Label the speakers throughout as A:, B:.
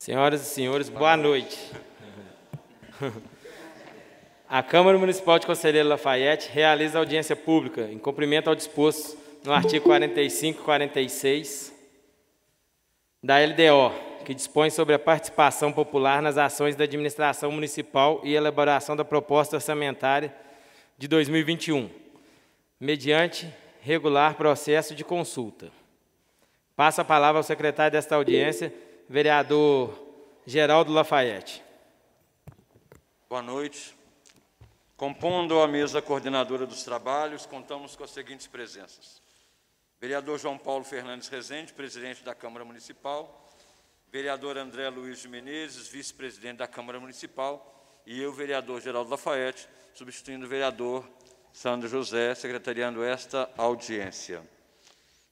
A: Senhoras e senhores, boa noite. A Câmara Municipal de Conselheiro Lafayette realiza audiência pública em cumprimento ao disposto no artigo 45 e 46 da LDO, que dispõe sobre a participação popular nas ações da administração municipal e elaboração da proposta orçamentária de 2021, mediante regular processo de consulta. Passo a palavra ao secretário desta audiência, vereador Geraldo Lafayette.
B: Boa noite. Compondo a mesa coordenadora dos trabalhos, contamos com as seguintes presenças: vereador João Paulo Fernandes Rezende, presidente da Câmara Municipal; vereador André Luiz de Menezes, vice-presidente da Câmara Municipal; e eu, vereador Geraldo Lafayette, substituindo o vereador Sandro José, secretariando esta audiência.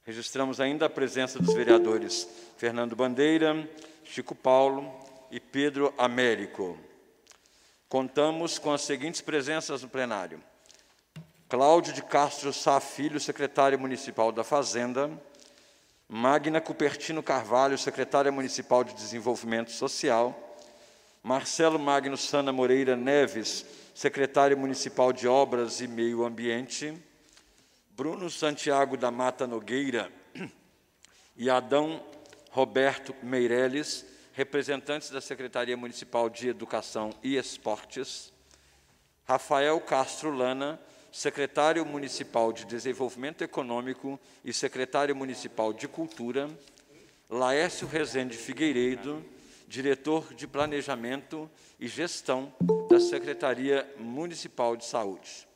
B: Registramos ainda a presença dos vereadores Fernando Bandeira, Chico Paulo e Pedro Américo. Contamos com as seguintes presenças no plenário: Cláudio de Castro Sá Filho, secretário municipal da Fazenda; Magna Cupertino Carvalho, secretária municipal de Desenvolvimento Social; Marcelo Magno Sana Moreira Neves, secretário municipal de Obras e Meio Ambiente; Bruno Santiago da Mata Nogueira e Adão Roberto Meireles, representantes da Secretaria Municipal de Educação e Esportes; Rafael Castro Lana, secretário municipal de Desenvolvimento Econômico e secretário municipal de Cultura; Laércio Rezende Figueiredo, diretor de Planejamento e Gestão da Secretaria Municipal de Saúde.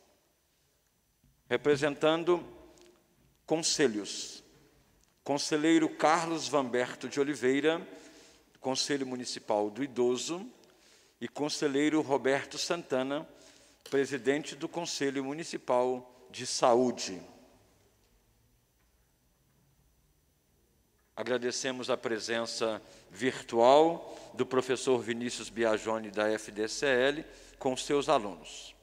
B: Representando conselhos: conselheiro Carlos Vamberto de Oliveira, Conselho Municipal do Idoso, e conselheiro Roberto Santana, presidente do Conselho Municipal de Saúde. Agradecemos a presença virtual do professor Vinícius Biagioni, da FDCL, com seus alunos.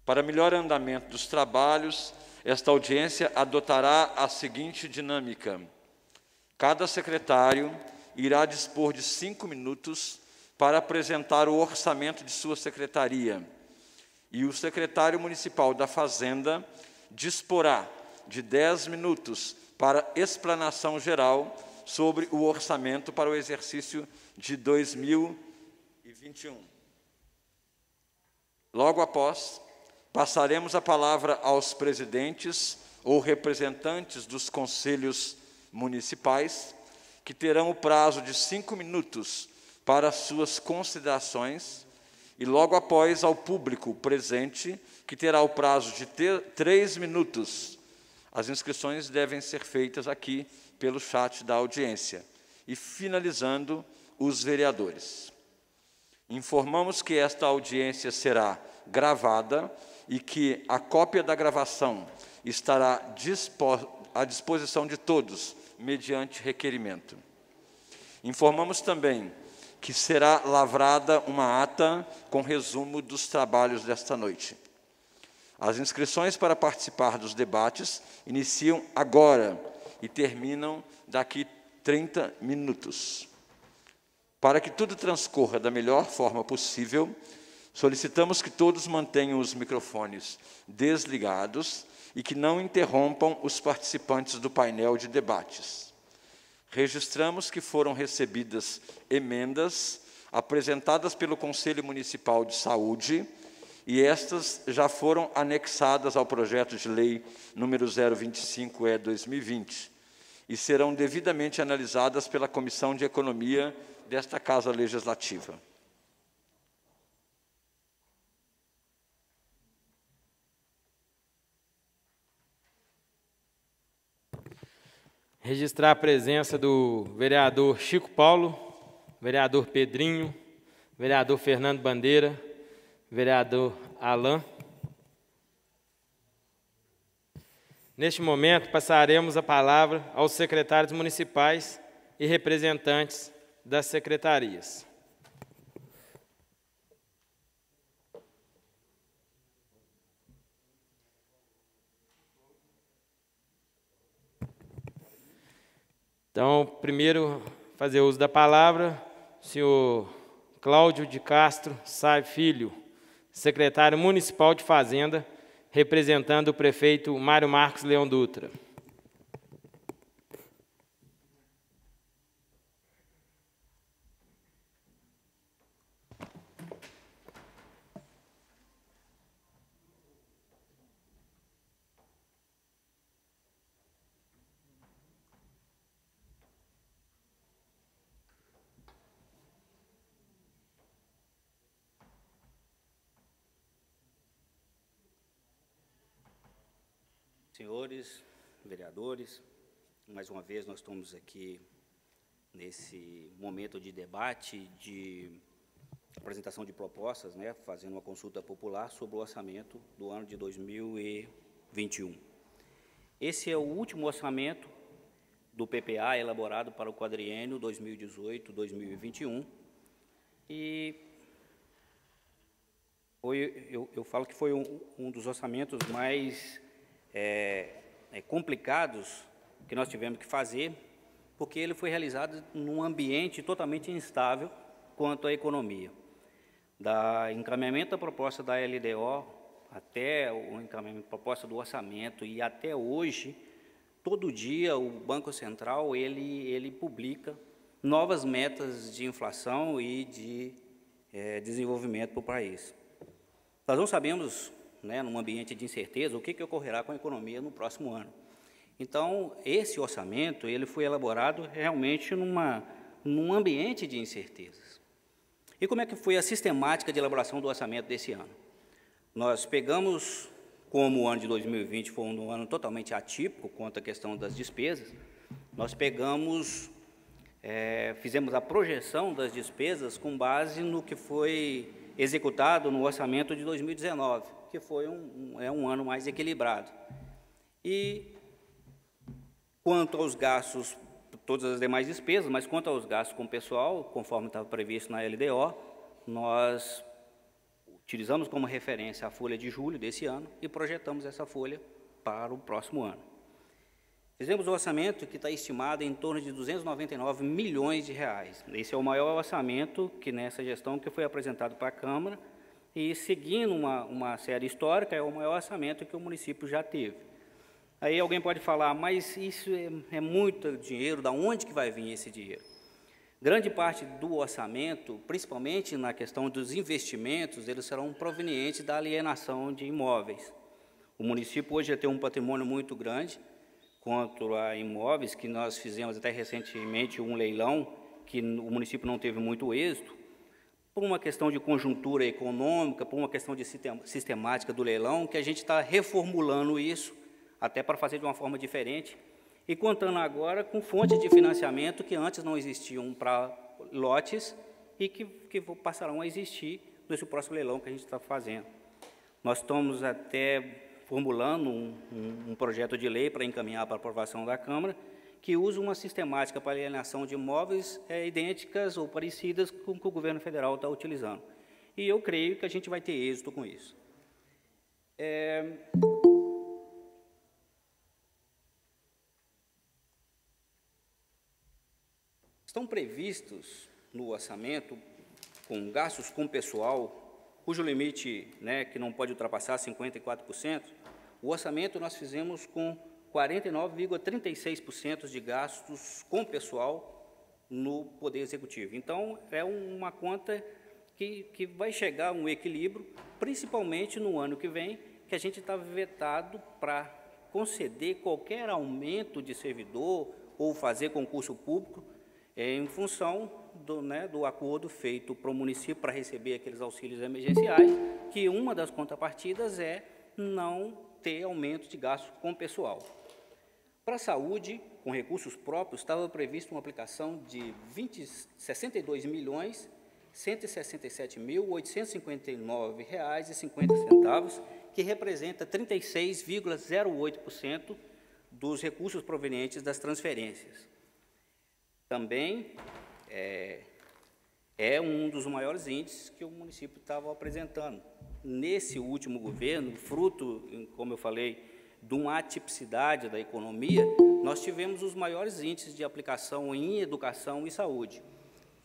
B: Para melhor andamento dos trabalhos, esta audiência adotará a seguinte dinâmica: cada secretário irá dispor de 5 minutos para apresentar o orçamento de sua secretaria, e o secretário municipal da Fazenda disporá de 10 minutos para explanação geral sobre o orçamento para o exercício de 2021. Logo após, passaremos a palavra aos presidentes ou representantes dos conselhos municipais, que terão o prazo de 5 minutos para suas considerações, e logo após ao público presente, que terá o prazo de 3 minutos. As inscrições devem ser feitas aqui pelo chat da audiência. E finalizando, os vereadores. Informamos que esta audiência será gravada e que a cópia da gravação estará à disposição de todos, mediante requerimento. Informamos também que será lavrada uma ata com resumo dos trabalhos desta noite. As inscrições para participar dos debates iniciam agora e terminam daqui 30 minutos. Para que tudo transcorra da melhor forma possível, solicitamos que todos mantenham os microfones desligados e que não interrompam os participantes do painel de debates. Registramos que foram recebidas emendas apresentadas pelo Conselho Municipal de Saúde, e estas já foram anexadas ao projeto de lei número 025/2020 e serão devidamente analisadas pela Comissão de Economia desta Casa Legislativa.
A: Registrar a presença do vereador Chico Paulo, vereador Pedrinho, vereador Fernando Bandeira, vereador Alain. Neste momento, passaremos a palavra aos secretários municipais e representantes das secretarias. Então, primeiro, fazer uso da palavra, senhor Cláudio de Castro Sá Filho, secretário municipal de Fazenda, representando o prefeito Mário Marcos Leão Dutra.
C: Senhores vereadores, mais uma vez nós estamos aqui nesse momento de debate, de apresentação de propostas, né, fazendo uma consulta popular sobre o orçamento do ano de 2021. Esse é o último orçamento do PPA elaborado para o quadriênio 2018-2021 e eu falo que foi um dos orçamentos mais complicados que nós tivemos que fazer, porque ele foi realizado num ambiente totalmente instável quanto à economia. Da encaminhamento da proposta da LDO até o encaminhamento da proposta do orçamento e até hoje, todo dia o Banco Central ele publica novas metas de inflação e de desenvolvimento para o país. Nós não sabemos, né, num ambiente de incerteza, o que ocorrerá com a economia no próximo ano. Então, esse orçamento ele foi elaborado realmente num ambiente de incertezas. E como é que foi a sistemática de elaboração do orçamento desse ano? Nós pegamos, como o ano de 2020 foi um ano totalmente atípico quanto à questão das despesas, nós pegamos, fizemos a projeção das despesas com base no que foi executado no orçamento de 2019, que foi um ano mais equilibrado. E quanto aos gastos, todas as demais despesas, mas quanto aos gastos com o pessoal, conforme estava previsto na LDO, nós utilizamos como referência a folha de julho desse ano e projetamos essa folha para o próximo ano. Fizemos um orçamento que está estimado em torno de 299 milhões de reais. Esse é o maior orçamento que nessa gestão que foi apresentado para a Câmara e, seguindo uma série histórica, é o maior orçamento que o município já teve. Aí alguém pode falar, mas isso é muito dinheiro, da onde que vai vir esse dinheiro? Grande parte do orçamento, principalmente na questão dos investimentos, eles serão provenientes da alienação de imóveis. O município hoje já tem um patrimônio muito grande quanto a imóveis, que nós fizemos até recentemente um leilão, que o município não teve muito êxito, por uma questão de conjuntura econômica, por uma questão de sistemática do leilão, que a gente está reformulando isso, até para fazer de uma forma diferente, e contando agora com fontes de financiamento que antes não existiam para lotes e que passarão a existir nesse próximo leilão que a gente está fazendo. Nós estamos até formulando um projeto de lei para encaminhar para aprovação da Câmara, que usa uma sistemática para alienação de imóveis idênticas ou parecidas com o que o governo federal está utilizando. E eu creio que a gente vai ter êxito com isso. Estão previstos no orçamento, com gastos com pessoal, cujo limite, né, que não pode ultrapassar 54%, o orçamento nós fizemos com 49,36% de gastos com pessoal no Poder Executivo. Então, é uma conta que vai chegar a um equilíbrio, principalmente no ano que vem, que a gente está vetado para conceder qualquer aumento de servidor ou fazer concurso público em função do acordo feito para o município para receber aqueles auxílios emergenciais, que uma das contrapartidas é não ter aumento de gastos com o pessoal. Para a saúde, com recursos próprios, estava prevista uma aplicação de 62.167.859,50 reais, que representa 36,08% dos recursos provenientes das transferências. Também é um dos maiores índices que o município estava apresentando. Nesse último governo, fruto, como eu falei, de uma atipicidade da economia, nós tivemos os maiores índices de aplicação em educação e saúde.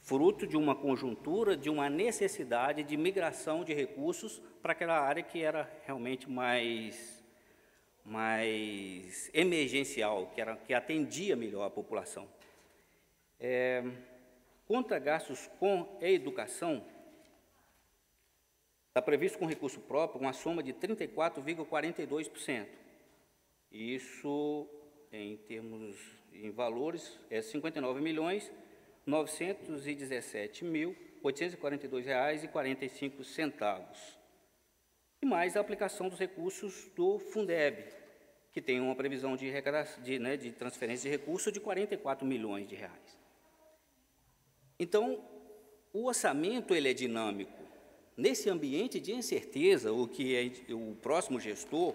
C: fruto de uma conjuntura, de uma necessidade de migração de recursos para aquela área que era realmente mais emergencial, que atendia melhor a população. Contra gastos com a educação, está previsto com recurso próprio uma soma de 34,42%. Isso, em valores, é R$ 59.917.842,45. E mais a aplicação dos recursos do Fundeb, que tem uma previsão de transferência de recursos de R$ 44 milhões. Então, o orçamento ele é dinâmico. Nesse ambiente de incerteza, o próximo gestor,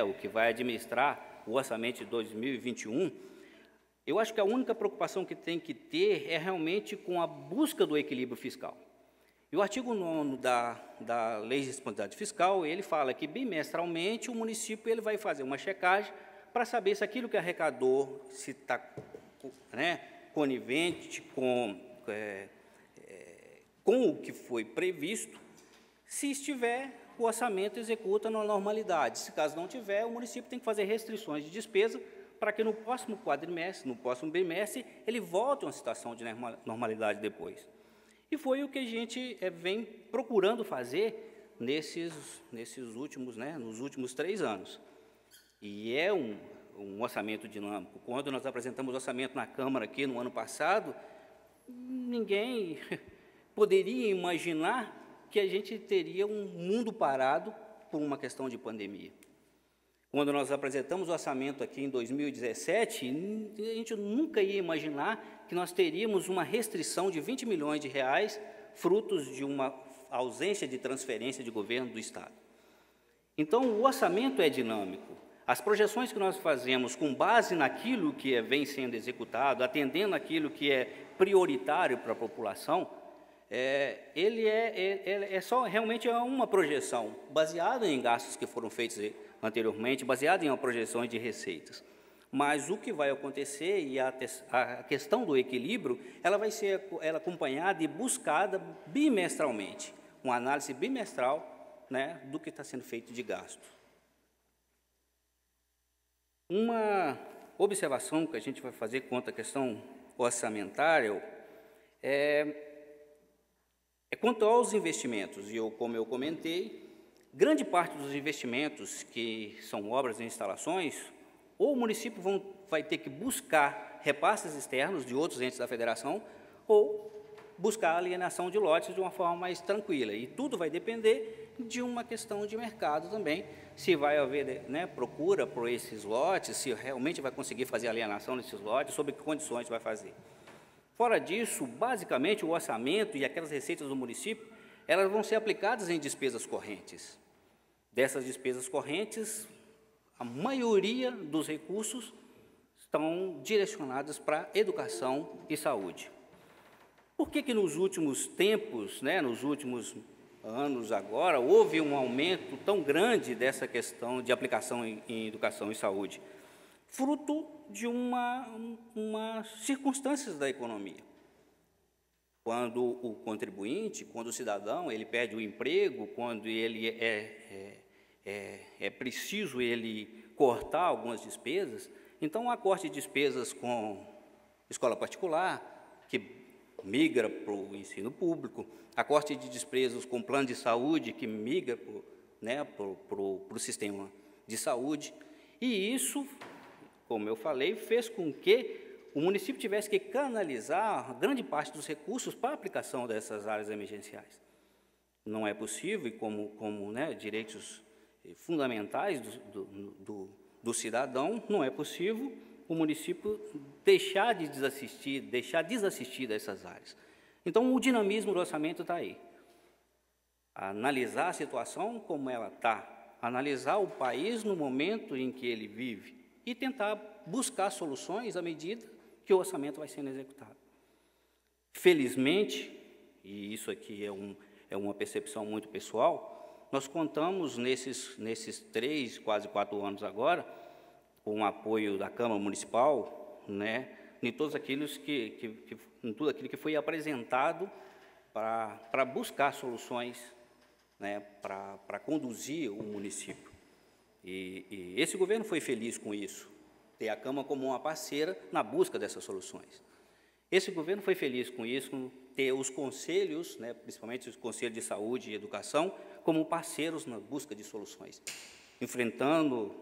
C: o que vai administrar o orçamento de 2021, eu acho que a única preocupação que tem que ter é realmente com a busca do equilíbrio fiscal. E o artigo 9º da Lei de Responsabilidade Fiscal, ele fala que bimestralmente o município ele vai fazer uma checagem para saber se aquilo que arrecadou, se está conivente com o que foi previsto. Se estiver, o orçamento executa na normalidade. Se caso não tiver, o município tem que fazer restrições de despesa para que no próximo quadrimestre, no próximo bimestre, ele volte a uma situação de normalidade depois. E foi o que a gente vem procurando fazer nos últimos 3 anos. E é um orçamento dinâmico. Quando nós apresentamos o orçamento na Câmara aqui no ano passado, ninguém poderia imaginar que a gente teria um mundo parado por uma questão de pandemia. Quando nós apresentamos o orçamento aqui em 2017, a gente nunca ia imaginar que nós teríamos uma restrição de R$ 20 milhões, frutos de uma ausência de transferência de governo do Estado. Então, o orçamento é dinâmico. As projeções que nós fazemos com base naquilo que vem sendo executado, atendendo aquilo que é prioritário para a população, realmente é uma projeção baseada em gastos que foram feitos anteriormente, baseada em projeções de receitas. Mas o que vai acontecer e a questão do equilíbrio, ela vai ser acompanhada e buscada bimestralmente, uma análise bimestral do que está sendo feito de gasto. Uma observação que a gente vai fazer quanto à questão orçamentária quanto aos investimentos, e como eu comentei, grande parte dos investimentos que são obras e instalações, ou o município vai ter que buscar repasses externos de outros entes da federação, ou buscar a alienação de lotes de uma forma mais tranquila. E tudo vai depender de uma questão de mercado também, se vai haver procura por esses lotes, se realmente vai conseguir fazer a alienação desses lotes, sob que condições vai fazer. Fora disso, basicamente, o orçamento e aquelas receitas do município, elas vão ser aplicadas em despesas correntes. Dessas despesas correntes, a maioria dos recursos estão direcionados para educação e saúde. Por que nos últimos tempos, nos últimos anos agora, houve um aumento tão grande dessa questão de aplicação em educação e saúde? Fruto de umas circunstâncias da economia. Quando o contribuinte, quando o cidadão, ele perde o emprego, quando ele é preciso ele cortar algumas despesas, então há corte de despesas com escola particular, que migra para o ensino público, há corte de despesas com plano de saúde, que migra para o sistema de saúde, e isso, como eu falei, fez com que o município tivesse que canalizar grande parte dos recursos para a aplicação dessas áreas emergenciais. Não é possível, como direitos fundamentais do cidadão, não é possível o município deixar desassistir dessas áreas. Então, o dinamismo do orçamento está aí. Analisar a situação como ela está, analisar o país no momento em que ele vive e tentar buscar soluções à medida que o orçamento vai sendo executado. Felizmente, e isso aqui é uma percepção muito pessoal, nós contamos nesses 3, quase 4 anos agora, com o apoio da Câmara Municipal, em tudo aquilo que foi apresentado para buscar soluções, né, para conduzir o município. E esse governo foi feliz com isso, ter a Câmara como uma parceira na busca dessas soluções. Esse governo foi feliz com isso, ter os conselhos, né, principalmente os conselhos de saúde e educação, como parceiros na busca de soluções, enfrentando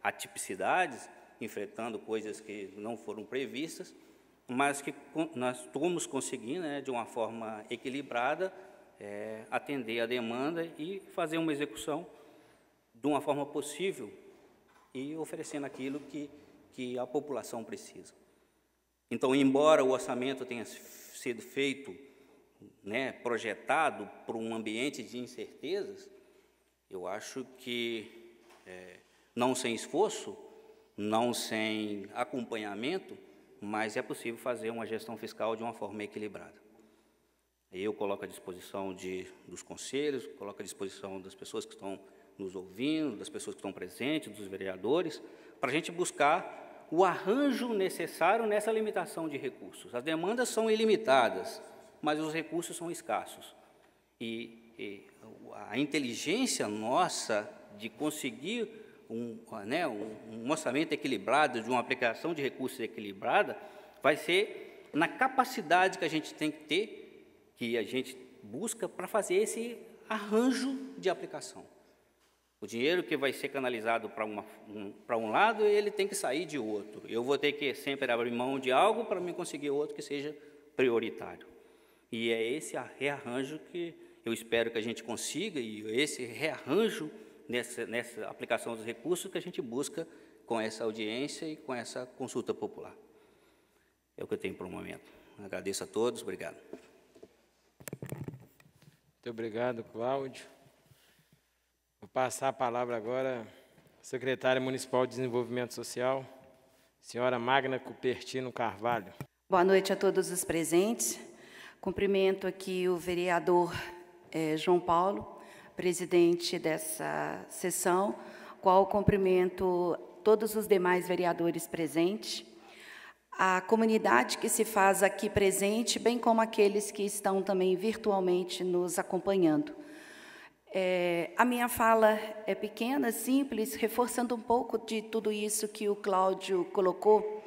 C: atipicidades, enfrentando coisas que não foram previstas, mas que nós estamos conseguindo, né, de uma forma equilibrada, atender a demanda e fazer uma execução de uma forma possível e oferecendo aquilo que a população precisa. Então, embora o orçamento tenha sido feito, né, projetado por um ambiente de incertezas, eu acho que, não sem esforço, não sem acompanhamento, mas é possível fazer uma gestão fiscal de uma forma equilibrada. Eu coloco à disposição dos conselhos, coloco à disposição das pessoas que estão nos ouvindo, das pessoas que estão presentes, dos vereadores, para a gente buscar o arranjo necessário nessa limitação de recursos. As demandas são ilimitadas, mas os recursos são escassos. E a inteligência nossa de conseguir um orçamento equilibrado, de uma aplicação de recursos equilibrada, vai ser na capacidade que a gente tem que ter, que a gente busca para fazer esse arranjo de aplicação. O dinheiro que vai ser canalizado para um lado, ele tem que sair de outro. Eu vou ter que sempre abrir mão de algo para me conseguir outro que seja prioritário. E é esse rearranjo que eu espero que a gente consiga, e esse rearranjo nessa aplicação dos recursos que a gente busca com essa audiência e com essa consulta popular. É o que eu tenho por um momento. Agradeço a todos. Obrigado.
A: Muito obrigado, Cláudio. Vou passar a palavra agora à secretária municipal de Desenvolvimento Social, senhora Magna Cupertino Carvalho.
D: Boa noite a todos os presentes. Cumprimento aqui o vereador João Paulo, presidente dessa sessão, qual cumprimento todos os demais vereadores presentes, a comunidade que se faz aqui presente, bem como aqueles que estão também virtualmente nos acompanhando. A minha fala é pequena, simples, reforçando um pouco de tudo isso que o Cláudio colocou,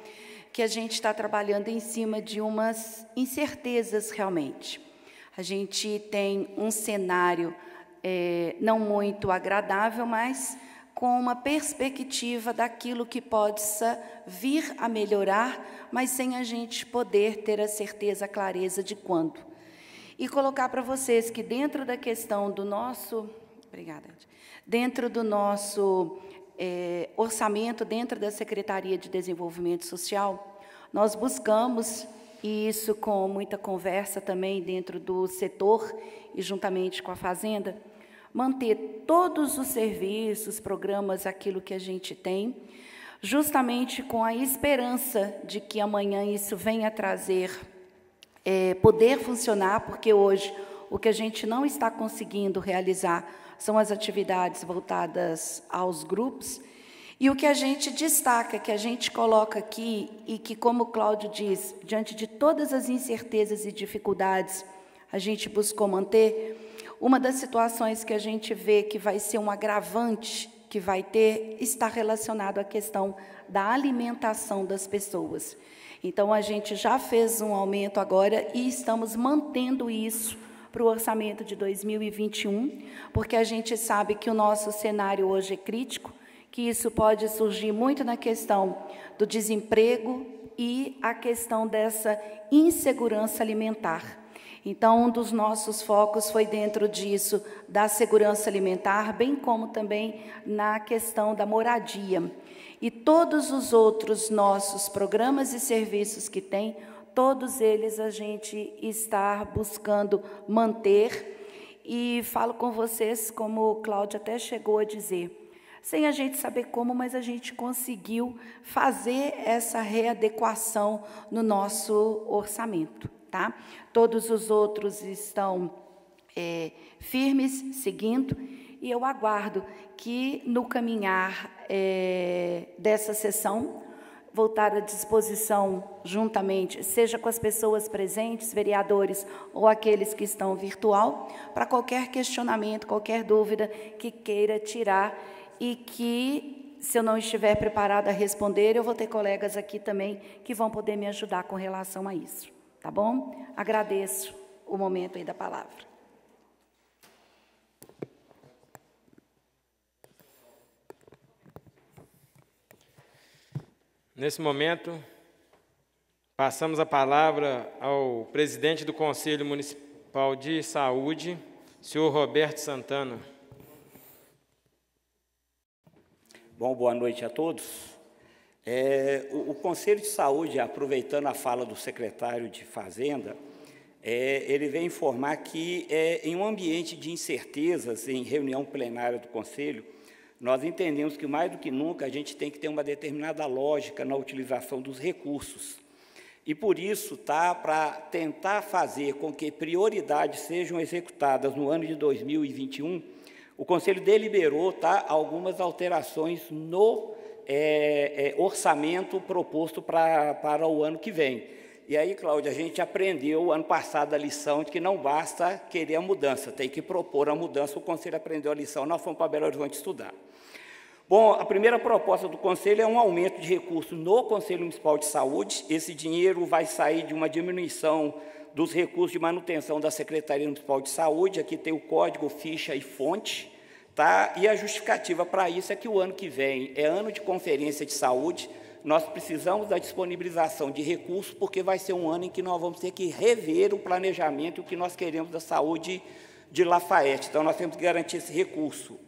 D: que a gente está trabalhando em cima de umas incertezas realmente. A gente tem um cenário não muito agradável, mas com uma perspectiva daquilo que possa vir a melhorar, mas sem a gente poder ter a certeza, a clareza de quando. E colocar para vocês que dentro da questão do nosso, dentro do nosso orçamento, dentro da Secretaria de Desenvolvimento Social, nós buscamos, e isso com muita conversa também dentro do setor e juntamente com a Fazenda, manter todos os serviços, programas, aquilo que a gente tem, justamente com a esperança de que amanhã isso venha trazer poder funcionar, porque hoje o que a gente não está conseguindo realizar são as atividades voltadas aos grupos, e o que a gente destaca, que a gente coloca aqui, e que, como o Cláudio diz, diante de todas as incertezas e dificuldades, a gente buscou manter, uma das situações que a gente vê que vai ser um agravante, que vai ter, está relacionado à questão da alimentação das pessoas. Então, a gente já fez um aumento agora e estamos mantendo isso para o orçamento de 2021, porque a gente sabe que o nosso cenário hoje é crítico, que isso pode surgir muito na questão do desemprego e a questão dessa insegurança alimentar. Então, um dos nossos focos foi dentro disso, da segurança alimentar, bem como também na questão da moradia. E todos os outros nossos programas e serviços que tem, todos eles a gente está buscando manter. E falo com vocês, como o Cláudio até chegou a dizer, sem a gente saber como, mas a gente conseguiu fazer essa readequação no nosso orçamento, tá? Todos os outros estão firmes, seguindo, e eu aguardo que no caminhar dessa sessão, vou estar à disposição juntamente, seja com as pessoas presentes, vereadores ou aqueles que estão virtual, para qualquer questionamento, qualquer dúvida que queira tirar e que, se eu não estiver preparada a responder, eu vou ter colegas aqui também que vão poder me ajudar com relação a isso. Tá bom? Agradeço o momento aí da palavra.
A: Nesse momento, passamos a palavra ao presidente do Conselho Municipal de Saúde, senhor Roberto Santana.
E: Bom, boa noite a todos. O Conselho de Saúde, aproveitando a fala do secretário de Fazenda, ele vem informar que, em um ambiente de incertezas, em reunião plenária do Conselho, nós entendemos que, mais do que nunca, a gente tem que ter uma determinada lógica na utilização dos recursos. E, por isso, para tentar fazer com que prioridades sejam executadas no ano de 2021, o Conselho deliberou algumas alterações no orçamento proposto para o ano que vem. E aí, Cláudia, a gente aprendeu ano passado a lição de que não basta querer a mudança, tem que propor a mudança. O Conselho aprendeu a lição, nós fomos para Belo Horizonte estudar. Bom, a primeira proposta do Conselho é um aumento de recursos no Conselho Municipal de Saúde. Esse dinheiro vai sair de uma diminuição dos recursos de manutenção da Secretaria Municipal de Saúde. Aqui tem o código, ficha e fonte, tá? E a justificativa para isso é que o ano que vem é ano de conferência de saúde. Nós precisamos da disponibilização de recursos, porque vai ser um ano em que nós vamos ter que rever o planejamento e o que nós queremos da saúde de Lafayette. Então, nós temos que garantir esse recurso.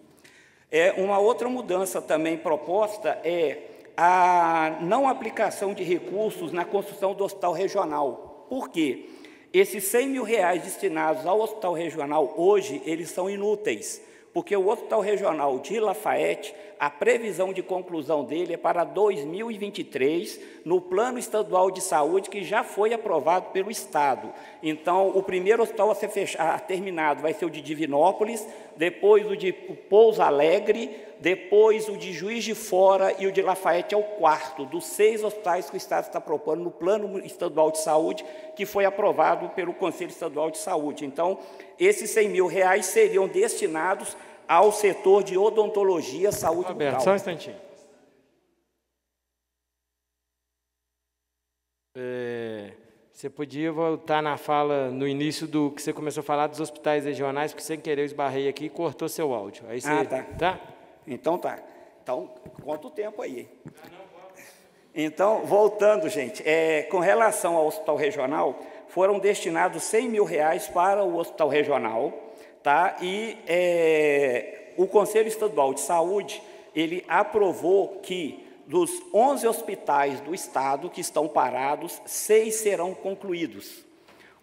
E: Uma outra mudança também proposta é a não aplicação de recursos na construção do hospital regional. Por quê? Esses R$100 mil destinados ao hospital regional, hoje, eles são inúteis, porque o hospital regional de Lafayette, a previsão de conclusão dele é para 2023, no Plano Estadual de Saúde, que já foi aprovado pelo Estado. Então, o primeiro hospital a ser terminado vai ser o de Divinópolis, depois o de Pouso Alegre, depois o de Juiz de Fora e o de Lafayette é o quarto dos 6 hospitais que o Estado está propondo no Plano Estadual de Saúde, que foi aprovado pelo Conselho Estadual de Saúde. Então, esses R$100 mil seriam destinados ao setor de odontologia, saúde bucal.
A: Só um instantinho. Você podia voltar na fala, no início do que você começou a falar dos hospitais regionais, porque sem querer eu esbarrei aqui e cortou seu áudio. Aí você,
E: tá. Então, tá. Então, conta o tempo aí. Então, voltando, gente, com relação ao hospital regional, foram destinados R$100 mil para o hospital regional, tá? E o Conselho Estadual de Saúde, ele aprovou que dos 11 hospitais do Estado que estão parados, 6 serão concluídos.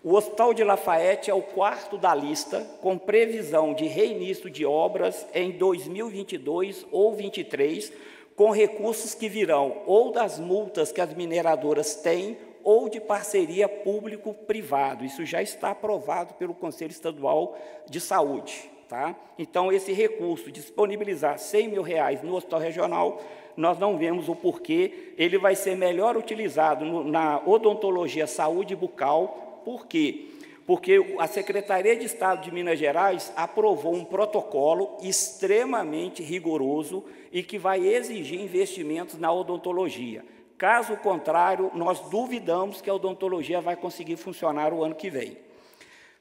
E: O Hospital de Lafayette é o quarto da lista, com previsão de reinício de obras em 2022 ou 2023, com recursos que virão ou das multas que as mineradoras têm, ou de parceria público-privado. Isso já está aprovado pelo Conselho Estadual de Saúde. Tá? Então, esse recurso, disponibilizar R$100 mil no hospital regional, nós não vemos o porquê. Ele vai ser melhor utilizado na odontologia, saúde bucal. Por quê? Porque a Secretaria de Estado de Minas Gerais aprovou um protocolo extremamente rigoroso e que vai exigir investimentos na odontologia. Caso contrário, nós duvidamos que a odontologia vai conseguir funcionar o ano que vem.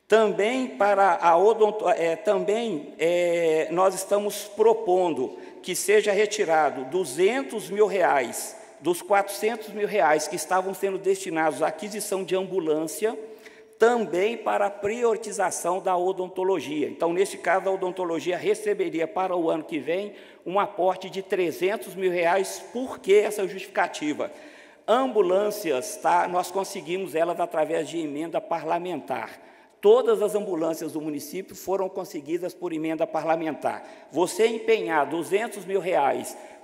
E: Também, nós estamos propondo que seja retirado R$200 mil dos R$400 mil que estavam sendo destinados à aquisição de ambulância, também para a priorização da odontologia. Então, neste caso, a odontologia receberia para o ano que vem um aporte de R$300 mil. Por que essa justificativa? Ambulâncias, tá? Nós conseguimos elas através de emenda parlamentar. Todas as ambulâncias do município foram conseguidas por emenda parlamentar. Você empenhar R$200 mil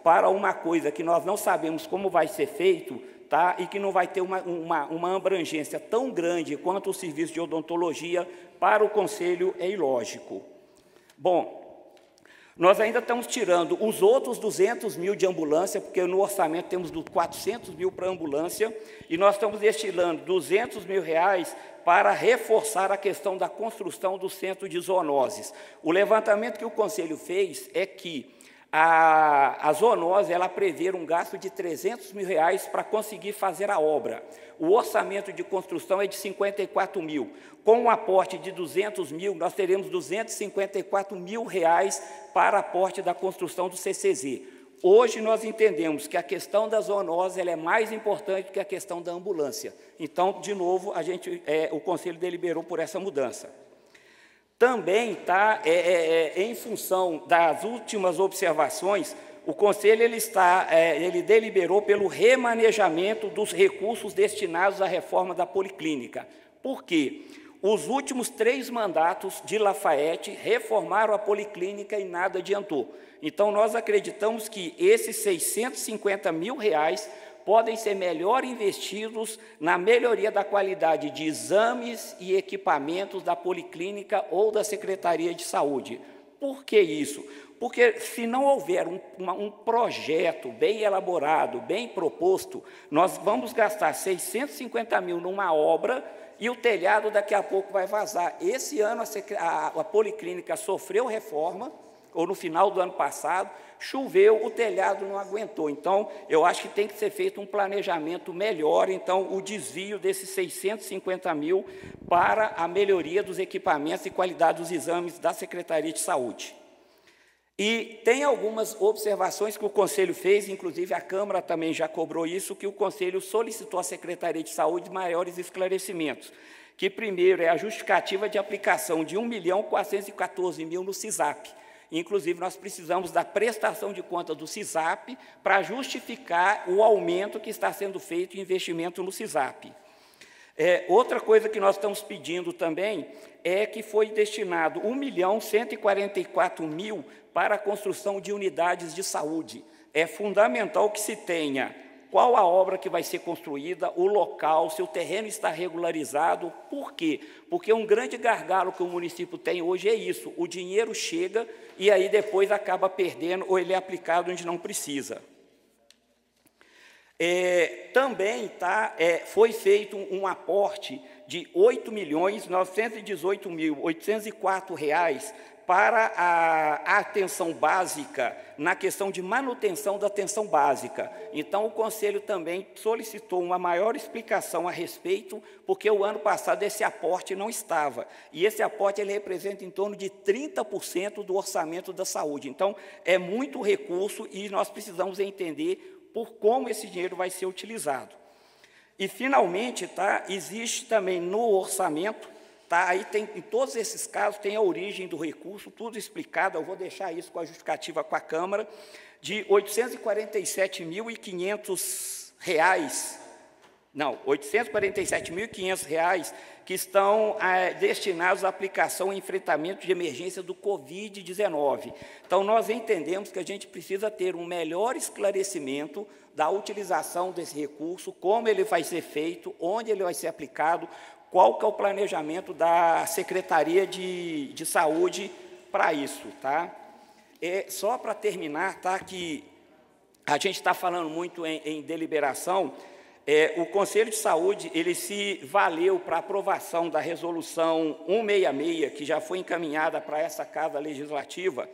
E: para uma coisa que nós não sabemos como vai ser feito, tá? E que não vai ter uma abrangência tão grande quanto o serviço de odontologia, para o Conselho é ilógico. Bom, Nós ainda estamos tirando os outros 200 mil de ambulância, porque no orçamento temos 400 mil para ambulância, e nós estamos destinando 200 mil reais para reforçar a questão da construção do centro de zoonoses. O levantamento que o Conselho fez é que a zoonose ela prevê um gasto de 300 mil reais para conseguir fazer a obra. O orçamento de construção é de 54 mil. Com um aporte de 200 mil, nós teremos 254 mil reais para aporte da construção do CCZ. Hoje nós entendemos que a questão da zoonose ela é mais importante que a questão da ambulância. Então, de novo, o Conselho deliberou por essa mudança. Também em função das últimas observações, o Conselho ele deliberou pelo remanejamento dos recursos destinados à reforma da Policlínica. Por quê? Os últimos 3 mandatos de Lafayette reformaram a Policlínica e nada adiantou. Então, nós acreditamos que esses 650 mil reais podem ser melhor investidos na melhoria da qualidade de exames e equipamentos da Policlínica ou da Secretaria de Saúde. Por que isso? Porque, se não houver um projeto bem elaborado, bem proposto, nós vamos gastar 650 mil numa obra e o telhado daqui a pouco vai vazar. Esse ano a Policlínica sofreu reforma, ou no final do ano passado, choveu, o telhado não aguentou. Então, eu acho que tem que ser feito um planejamento melhor, então, o desvio desses 650 mil para a melhoria dos equipamentos e qualidade dos exames da Secretaria de Saúde. E tem algumas observações que o Conselho fez, inclusive a Câmara também já cobrou isso, que o Conselho solicitou à Secretaria de Saúde maiores esclarecimentos, que primeiro é a justificativa de aplicação de 1.414.000 no CISAP. Inclusive, nós precisamos da prestação de conta do CISAP para justificar o aumento que está sendo feito em investimento no CISAP. Outra coisa que nós estamos pedindo também é que foi destinado 1.144.000 para a construção de unidades de saúde. É fundamental que se tenha qual a obra que vai ser construída, o local, se o terreno está regularizado. Por quê? Porque um grande gargalo que o município tem hoje é isso, o dinheiro chega e aí depois acaba perdendo ou ele é aplicado onde não precisa. Também foi feito um aporte de R$ 8.918.804 para a atenção básica, na questão de manutenção da atenção básica. Então, o Conselho também solicitou uma maior explicação a respeito, porque o ano passado esse aporte não estava. E esse aporte ele representa em torno de 30% do orçamento da saúde. Então, é muito recurso e nós precisamos entender por como esse dinheiro vai ser utilizado. E, finalmente, existe também no orçamento, aí tem, em todos esses casos, tem a origem do recurso, tudo explicado, eu vou deixar isso com a justificativa com a Câmara, de R$ 847.500, R$ 847.500 que estão destinados à aplicação e enfrentamento de emergência do Covid-19. Então, nós entendemos que a gente precisa ter um melhor esclarecimento da utilização desse recurso, como ele vai ser feito, onde ele vai ser aplicado, qual que é o planejamento da Secretaria de Saúde para isso. Só para terminar, que a gente está falando muito em deliberação, o Conselho de Saúde ele se valeu para aprovação da Resolução 166, que já foi encaminhada para essa Casa Legislativa,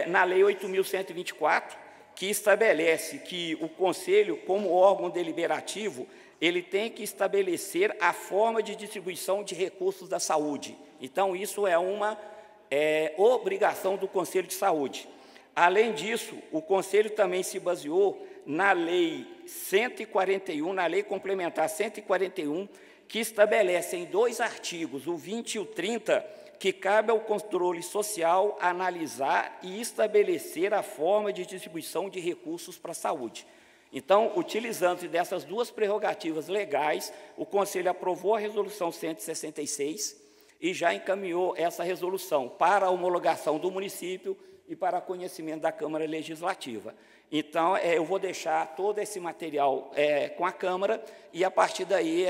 E: na Lei 8.124, que estabelece que o Conselho, como órgão deliberativo, ele tem que estabelecer a forma de distribuição de recursos da saúde. Então, isso é uma obrigação do Conselho de Saúde. Além disso, o Conselho também se baseou na Lei 141, na Lei Complementar 141, que estabelece em 2 artigos, o 20 e o 30, que cabe ao controle social analisar e estabelecer a forma de distribuição de recursos para a saúde. Então, utilizando-se dessas 2 prerrogativas legais, o Conselho aprovou a Resolução 166 e já encaminhou essa resolução para a homologação do município e para conhecimento da Câmara Legislativa. Então, eu vou deixar todo esse material com a Câmara e, a partir daí,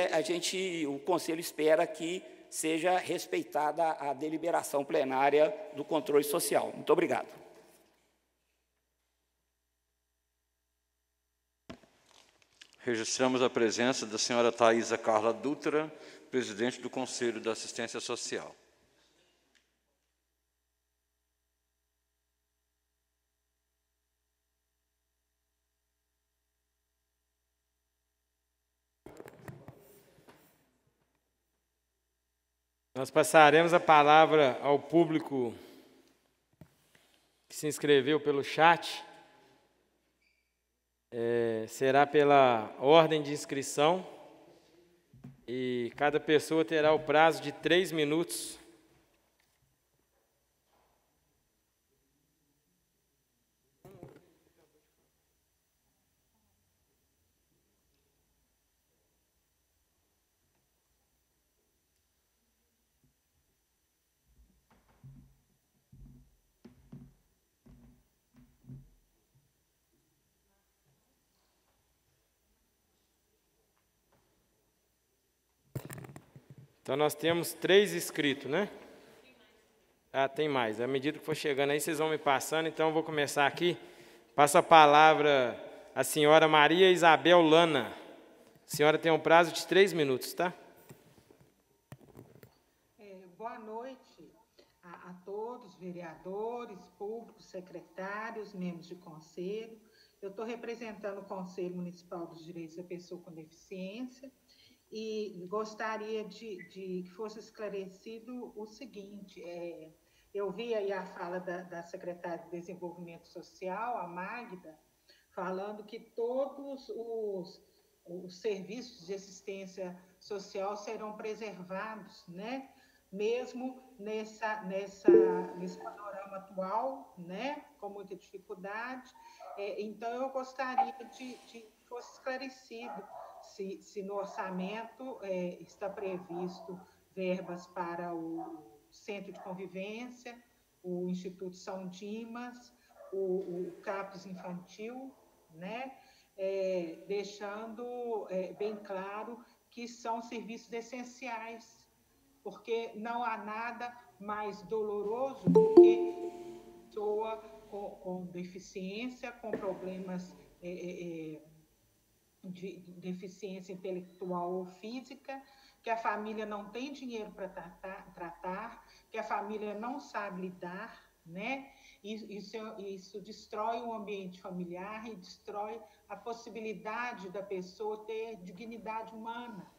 E: o Conselho espera que seja respeitada a deliberação plenária do controle social. Muito obrigado.
B: Registramos a presença da senhora Thaisa Carla Dutra, presidente do Conselho da Assistência Social.
A: Nós passaremos a palavra ao público que se inscreveu pelo chat. Será pela ordem de inscrição e cada pessoa terá o prazo de 3 minutos. Então, nós temos 3 inscritos, né? Ah, tem mais. À medida que for chegando aí, vocês vão me passando. Então, eu vou começar aqui. Passo a palavra à senhora Maria Isabel Lana. A senhora tem um prazo de 3 minutos, tá?
F: Boa noite a todos, vereadores, públicos, secretários, membros de conselho. Eu estou representando o Conselho Municipal dos Direitos da Pessoa com Deficiência. E gostaria de que fosse esclarecido o seguinte, eu vi aí a fala da secretária de Desenvolvimento Social, a Magda, falando que todos os serviços de assistência social serão preservados, né? Mesmo nesse panorama atual, né? Com muita dificuldade. Então, eu gostaria de que fosse esclarecido se no orçamento está previsto verbas para o Centro de Convivência, o Instituto São Dimas, o CAPES Infantil, né? Deixando bem claro que são serviços essenciais, porque não há nada mais doloroso do que pessoa com deficiência, com problemas de deficiência intelectual ou física, que a família não tem dinheiro para tratar, que a família não sabe lidar, né? Isso destrói o ambiente familiar e destrói a possibilidade da pessoa ter dignidade humana,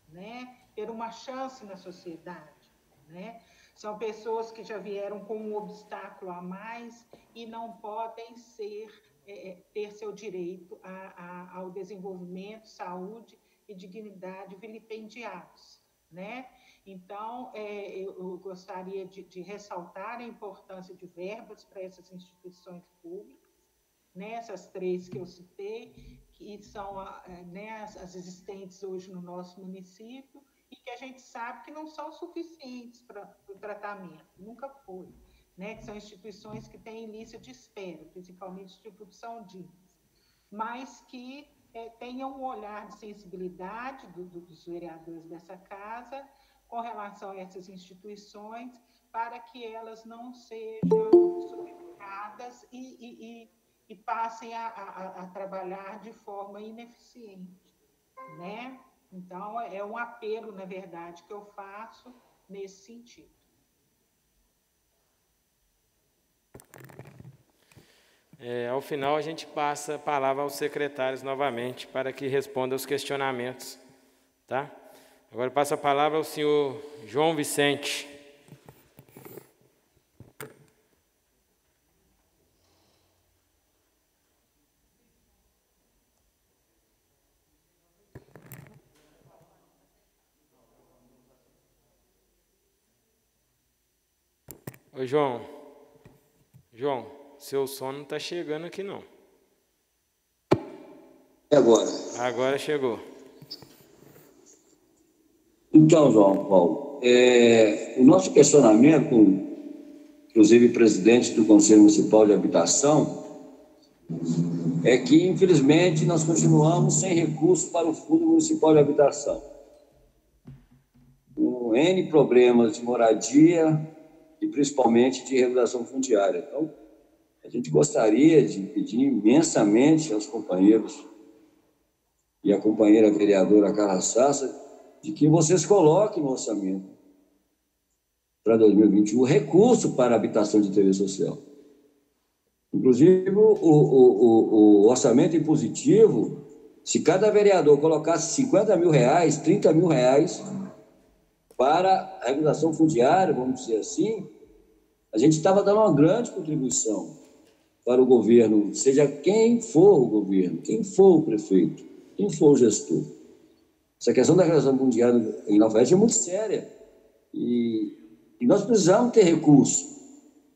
F: né? Ter uma chance na sociedade, né? São pessoas que já vieram com um obstáculo a mais e não podem ter seu direito ao desenvolvimento, saúde e dignidade vilipendiados, né? Então, eu gostaria de ressaltar a importância de verbas para essas instituições públicas, né? Essas 3 que eu citei, que são as existentes hoje no nosso município e que a gente sabe que não são suficientes para o tratamento, nunca foi. Né, que são instituições que têm lista de espera, principalmente o Instituto São Dimas, mas que tenham um olhar de sensibilidade dos vereadores dessa casa com relação a essas instituições, para que elas não sejam subjugadas e passem a trabalhar de forma ineficiente, né? Então, é um apelo, na verdade, que eu faço nesse sentido.
A: Ao final, a gente passa a palavra aos secretários novamente para que respondam aos questionamentos, tá? Agora passo a palavra ao senhor João Vicente. Ô, João, seu som não está chegando aqui, não.
G: E agora?
A: Agora chegou.
G: Então, João Paulo, o nosso questionamento, inclusive presidente do Conselho Municipal de Habitação, é que, infelizmente, nós continuamos sem recurso para o Fundo Municipal de Habitação. com N problemas de moradia e principalmente de regulação fundiária. Então, a gente gostaria de pedir imensamente aos companheiros e a companheira vereadora Carla Sassa de que vocês coloquem no orçamento para 2021 recurso para habitação de interesse social. Inclusive, o orçamento impositivo, se cada vereador colocasse 50 mil reais, 30 mil reais para a regulação fundiária, vamos dizer assim, a gente estava dando uma grande contribuição para o governo, seja quem for o governo, quem for o prefeito, quem for o gestor. Essa questão da regulação fundiária em Lafayette é muito séria e nós precisamos ter recurso.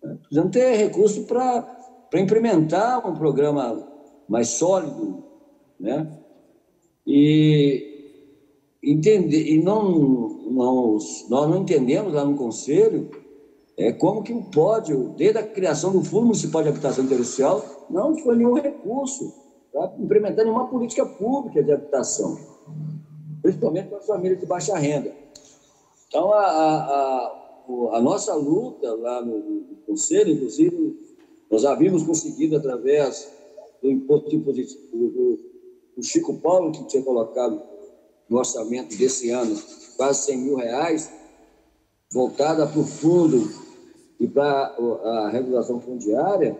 G: Né? Precisamos ter recurso para implementar um programa mais sólido, né? E entender, e nós não entendemos lá no Conselho como que pode, desde a criação do Fundo Municipal de Habitação Territorial, não foi nenhum recurso para implementar nenhuma política pública de habitação, principalmente para as famílias de baixa renda. Então, a nossa luta lá no Conselho, inclusive, nós havíamos conseguido, através do imposto do Chico Paulo, que tinha colocado no orçamento desse ano quase 100 mil reais, voltada para o fundo e para a regulação fundiária,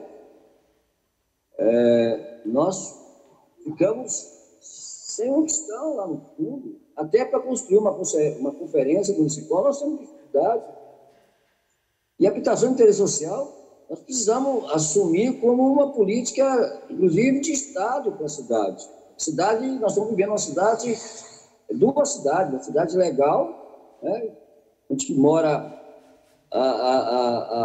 G: nós ficamos sem opção lá no fundo, até para construir uma conferência municipal, nós temos dificuldade. E a habitação de interesse social, nós precisamos assumir como uma política, inclusive, de Estado para a cidade. Nós estamos vivendo uma cidade, uma cidade legal, né? Onde mora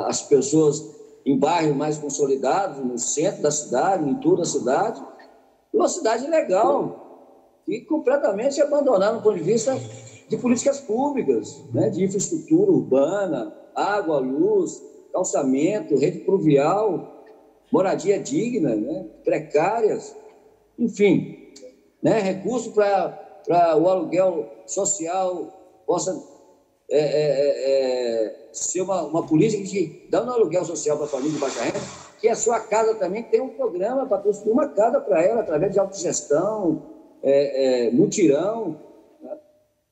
G: as pessoas em bairros mais consolidados, no centro da cidade, em toda a cidade, uma cidade legal e completamente abandonada do ponto de vista de políticas públicas, né? De infraestrutura urbana, água, luz, calçamento, rede pluvial, moradia digna, né? Precárias, enfim, né? Recurso para o aluguel social possa ser uma política que dá um aluguel social para a família de baixa renda, que a sua casa também tem um programa para construir uma casa para ela, através de autogestão, mutirão. Né?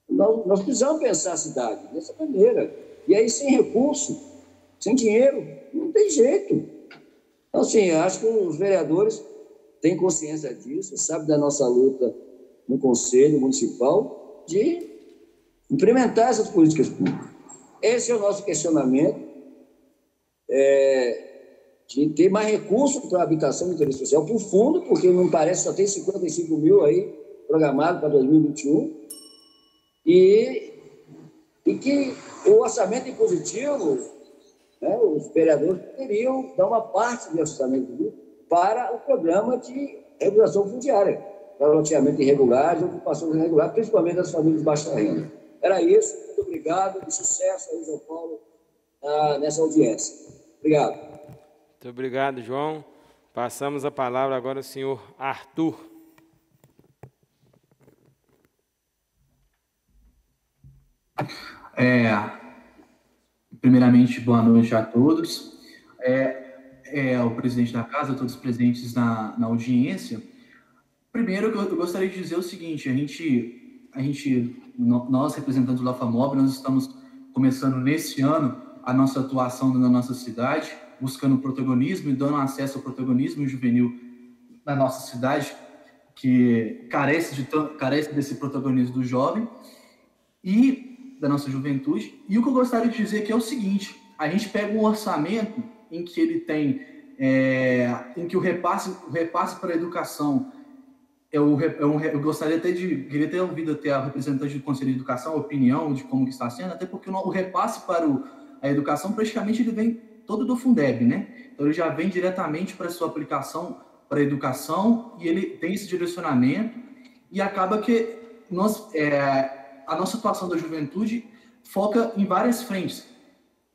G: Nós precisamos pensar a cidade dessa maneira. E aí, sem recurso, sem dinheiro, não tem jeito. Então, assim, eu acho que os vereadores têm consciência disso, sabem da nossa luta no Conselho Municipal de implementar essas políticas públicas. Esse é o nosso questionamento, de ter mais recursos para a habitação de interesse social, para o fundo, porque não parece, só tem 55 mil aí programado para 2021, e que o orçamento impositivo, né, os vereadores poderiam dar uma parte do orçamento para o programa de regulação fundiária, para loteamento irregular e ocupação irregular, principalmente das famílias de baixa renda. Era isso, muito obrigado e sucesso aí, João Paulo, nessa audiência. Obrigado.
A: Muito obrigado, João. Passamos a palavra agora ao senhor Arthur.
H: Primeiramente, boa noite a todos. Ao presidente da casa, a todos presentes na audiência. Primeiro, eu gostaria de dizer o seguinte: nós, representantes do LaFaMob, nós estamos começando nesse ano a nossa atuação na nossa cidade, buscando protagonismo e dando acesso ao protagonismo juvenil na nossa cidade, que carece desse protagonismo do jovem e da nossa juventude. E o que eu gostaria de dizer aqui é o seguinte: a gente pega um orçamento em que ele tem, em que o repasse para a educação, eu gostaria até queria ter ouvido até a representante do Conselho de Educação, a opinião de como que está sendo, até porque o repasse para a educação, praticamente, ele vem todo do Fundeb, né? Então, ele já vem diretamente para a sua aplicação para a educação, e ele tem esse direcionamento, e acaba que a nossa atuação da juventude foca em várias frentes,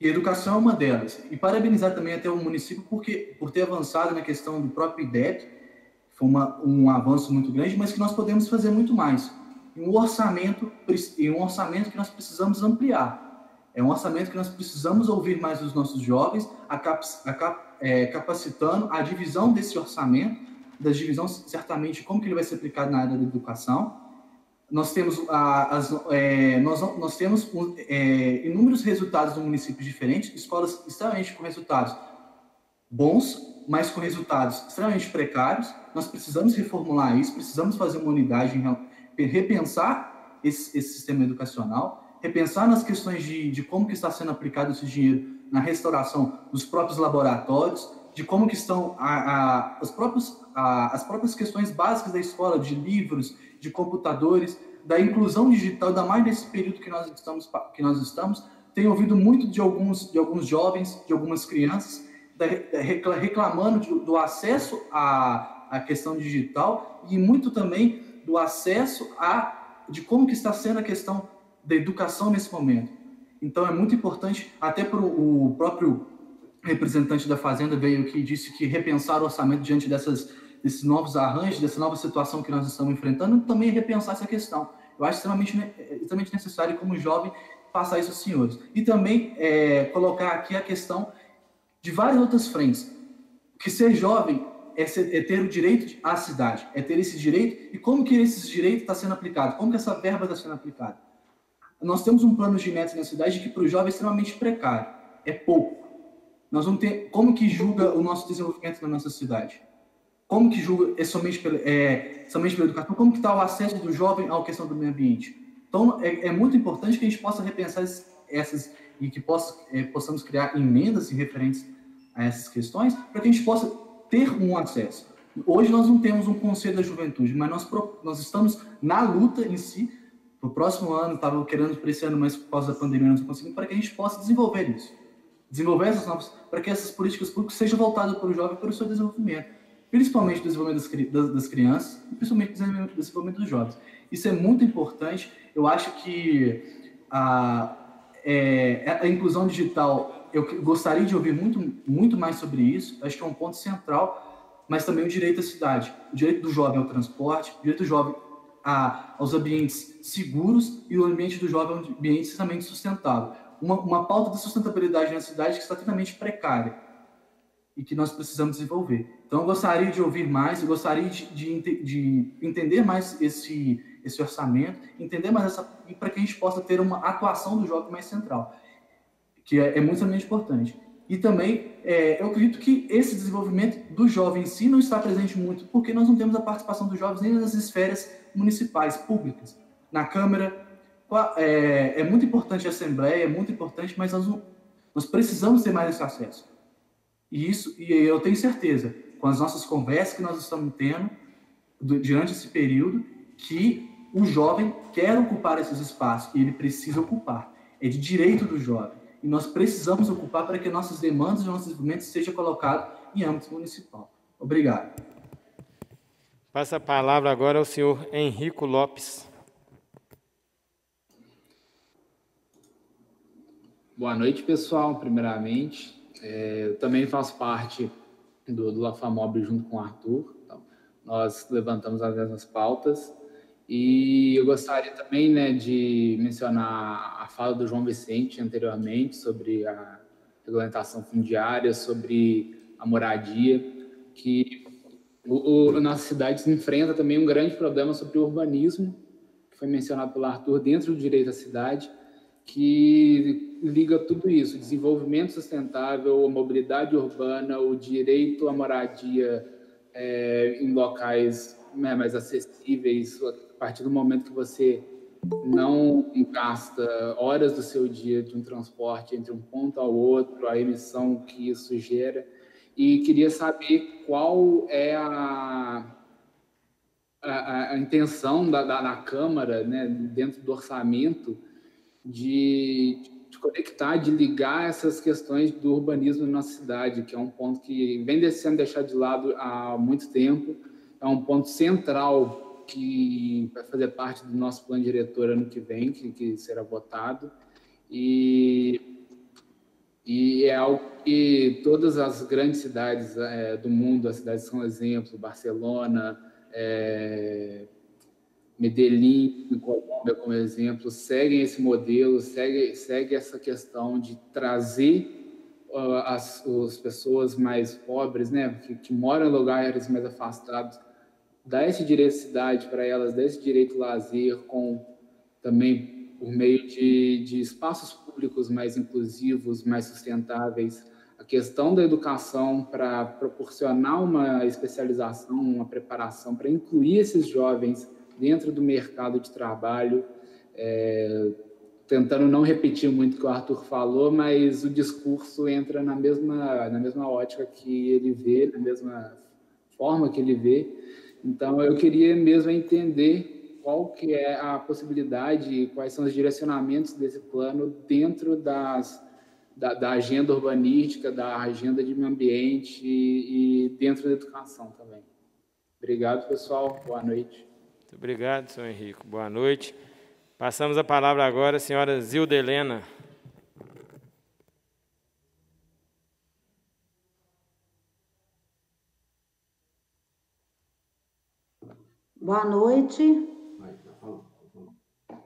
H: e a educação é uma delas. E parabenizar também até o município por ter avançado na questão do próprio IDEP, foi um avanço muito grande, mas que nós podemos fazer muito mais. e um orçamento que nós precisamos ampliar. É um orçamento que nós precisamos ouvir mais os nossos jovens, capacitando a divisão desse orçamento, das divisões, certamente, como que ele vai ser aplicado na área da educação. Nós temos, inúmeros resultados no município diferentes, escolas extremamente com resultados bons, mas com resultados extremamente precários. Nós precisamos reformular isso, precisamos fazer uma unidade, repensar esse sistema educacional, repensar nas questões de como que está sendo aplicado esse dinheiro na restauração dos próprios laboratórios, de como que estão as próprias questões básicas da escola, de livros, de computadores, da inclusão digital, ainda mais nesse período que nós estamos. Tenho ouvido muito de alguns jovens, de algumas crianças, reclamando do acesso à questão digital e muito também do acesso de como que está sendo a questão da educação nesse momento. Então, é muito importante, até para o próprio representante da Fazenda veio aqui e disse que repensar o orçamento diante desses novos arranjos, dessa nova situação que nós estamos enfrentando, também repensar essa questão. Eu acho extremamente necessário, como jovem, passar isso aos senhores. E também colocar aqui a questão de várias outras frentes. Que ser jovem é ter o direito à cidade, é ter esse direito, e como que esse direito está sendo aplicado, como que essa verba está sendo aplicada. Nós temos um plano de metas na cidade que para o jovem é extremamente precário, é pouco. Nós vamos ter, como que julga o nosso desenvolvimento na nossa cidade? Como que julga somente pela educação? Como que está o acesso do jovem à questão do meio ambiente? Então, é muito importante que a gente possa repensar essas e que possamos criar emendas referentes a essas questões para que a gente possa ter um acesso. Hoje nós não temos um Conselho da Juventude, mas nós estamos na luta em si. No próximo ano, estava querendo para esse ano, mas por causa da pandemia não conseguimos, para que a gente possa desenvolver isso. Desenvolver essas novas, para que essas políticas públicas sejam voltadas para o jovem, para o seu desenvolvimento. Principalmente o desenvolvimento das crianças e principalmente o desenvolvimento dos jovens. Isso é muito importante. Eu acho que a inclusão digital, eu gostaria de ouvir muito mais sobre isso. Acho que é um ponto central, mas também o direito à cidade, o direito do jovem ao transporte, o direito do jovem aos ambientes seguros e o ambiente do jovem a um ambiente extremamente sustentável. Uma pauta de sustentabilidade na cidade que está totalmente precária e que nós precisamos desenvolver. Então, eu gostaria de ouvir mais, eu gostaria de entender mais esse orçamento, entender mais para que a gente possa ter uma atuação do jovem mais central, que é muito importante. E também, eu acredito que esse desenvolvimento do jovem em si não está presente muito, porque nós não temos a participação dos jovens nem nas esferas municipais, públicas. Na Câmara, é muito importante a Assembleia, é muito importante, mas nós precisamos ter mais esse acesso. E eu tenho certeza, com as nossas conversas que nós estamos tendo durante esse período, que o jovem quer ocupar esses espaços e ele precisa ocupar. É de direito do jovem. E nós precisamos ocupar para que nossas demandas e nossos movimentos sejam colocados em âmbito municipal. Obrigado.
A: Passa a palavra agora ao senhor Henrico Lopes.
I: Boa noite, pessoal, primeiramente. Eu também faço parte do AFAMOB junto com o Arthur. Então, nós levantamos as mesmas pautas. E eu gostaria também, de mencionar a fala do João Vicente anteriormente sobre a regulamentação fundiária, sobre a moradia, que a nossa cidade enfrenta também um grande problema sobre o urbanismo, que foi mencionado pelo Arthur, dentro do direito à cidade, que liga tudo isso, desenvolvimento sustentável, a mobilidade urbana, o direito à moradia em locais mais acessíveis, a partir do momento que você não gasta horas do seu dia de um transporte entre um ponto ao outro, a emissão que isso gera. E queria saber qual é a intenção da Câmara, dentro do orçamento, de conectar, de ligar essas questões do urbanismo na nossa cidade, que é um ponto que vem sendo deixado de lado há muito tempo, é um ponto central que vai fazer parte do nosso plano diretor ano que vem, que será votado, e é algo que todas as grandes cidades do mundo, as cidades são exemplo, Barcelona, Medellín, em Colômbia, como exemplo, seguem esse modelo, segue essa questão de trazer as pessoas mais pobres, né, que moram em lugares mais afastados, dar esse direito de cidade para elas, dar esse direito de lazer, também por meio de espaços públicos mais inclusivos, mais sustentáveis, a questão da educação para proporcionar uma especialização, uma preparação para incluir esses jovens dentro do mercado de trabalho, tentando não repetir muito o que o Arthur falou, mas o discurso entra na mesma ótica que ele vê, na mesma forma que ele vê. Então, eu queria mesmo entender qual que é a possibilidade, quais são os direcionamentos desse plano dentro da agenda urbanística, da agenda de meio ambiente e dentro da educação também. Obrigado, pessoal. Boa noite.
A: Muito obrigado, senhor Henrico. Boa noite. Passamos a palavra agora à senhora Zilda Helena.
J: Boa noite.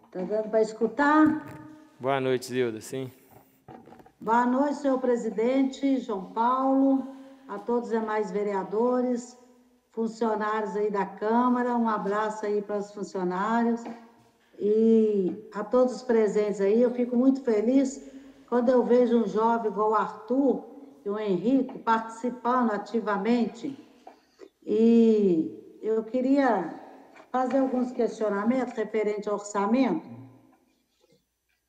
J: Está dando para escutar?
A: Boa noite, Zilda, sim.
J: Boa noite, senhor presidente, João Paulo, a todos os demais vereadores, funcionários aí da Câmara, um abraço aí para os funcionários e a todos os presentes aí. Eu fico muito feliz quando eu vejo um jovem igual o Arthur e o Henrico participando ativamente. E eu queria fazer alguns questionamentos referentes ao orçamento.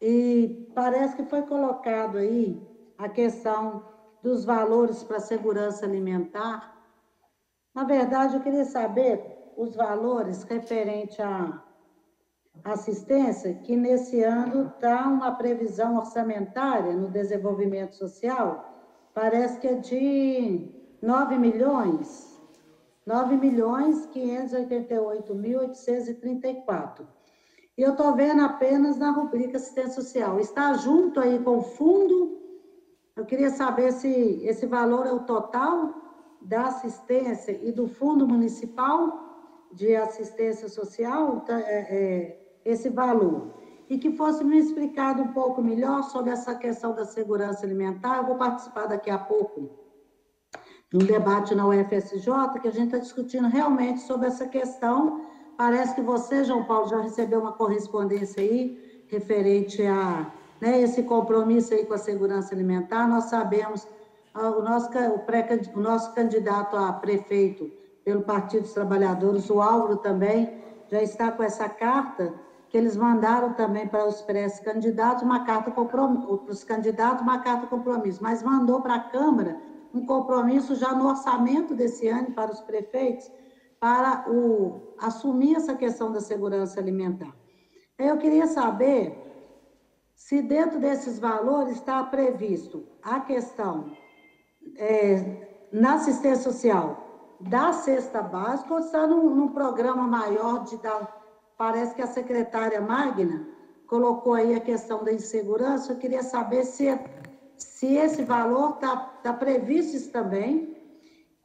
J: E parece que foi colocado aí a questão dos valores para a segurança alimentar. Na verdade, eu queria saber os valores referentes à assistência, que nesse ano está uma previsão orçamentária no desenvolvimento social, parece que é de 9.588.834. E eu estou vendo apenas na rubrica assistência social. Está junto aí com o fundo? Eu queria saber se esse valor é o total da assistência e do Fundo Municipal de Assistência Social, esse valor. E que fosse me explicado um pouco melhor sobre essa questão da segurança alimentar. Eu vou participar daqui a pouco de um debate na UFSJ, que a gente está discutindo realmente sobre essa questão. Parece que você, João Paulo, já recebeu uma correspondência aí referente a esse compromisso aí com a segurança alimentar. Nós sabemos, o nosso candidato a prefeito pelo Partido dos Trabalhadores, o Álvaro também, já está com essa carta, que eles mandaram também para os pré-candidatos uma carta compromisso, para os candidatos uma carta compromisso, mas mandou para a Câmara um compromisso já no orçamento desse ano para os prefeitos, para assumir essa questão da segurança alimentar. Eu queria saber se dentro desses valores está previsto a questão na assistência social da cesta básica ou está num programa maior de dar. Parece que a secretária Magna colocou aí a questão da insegurança. Eu queria saber se esse valor está previsto isso também.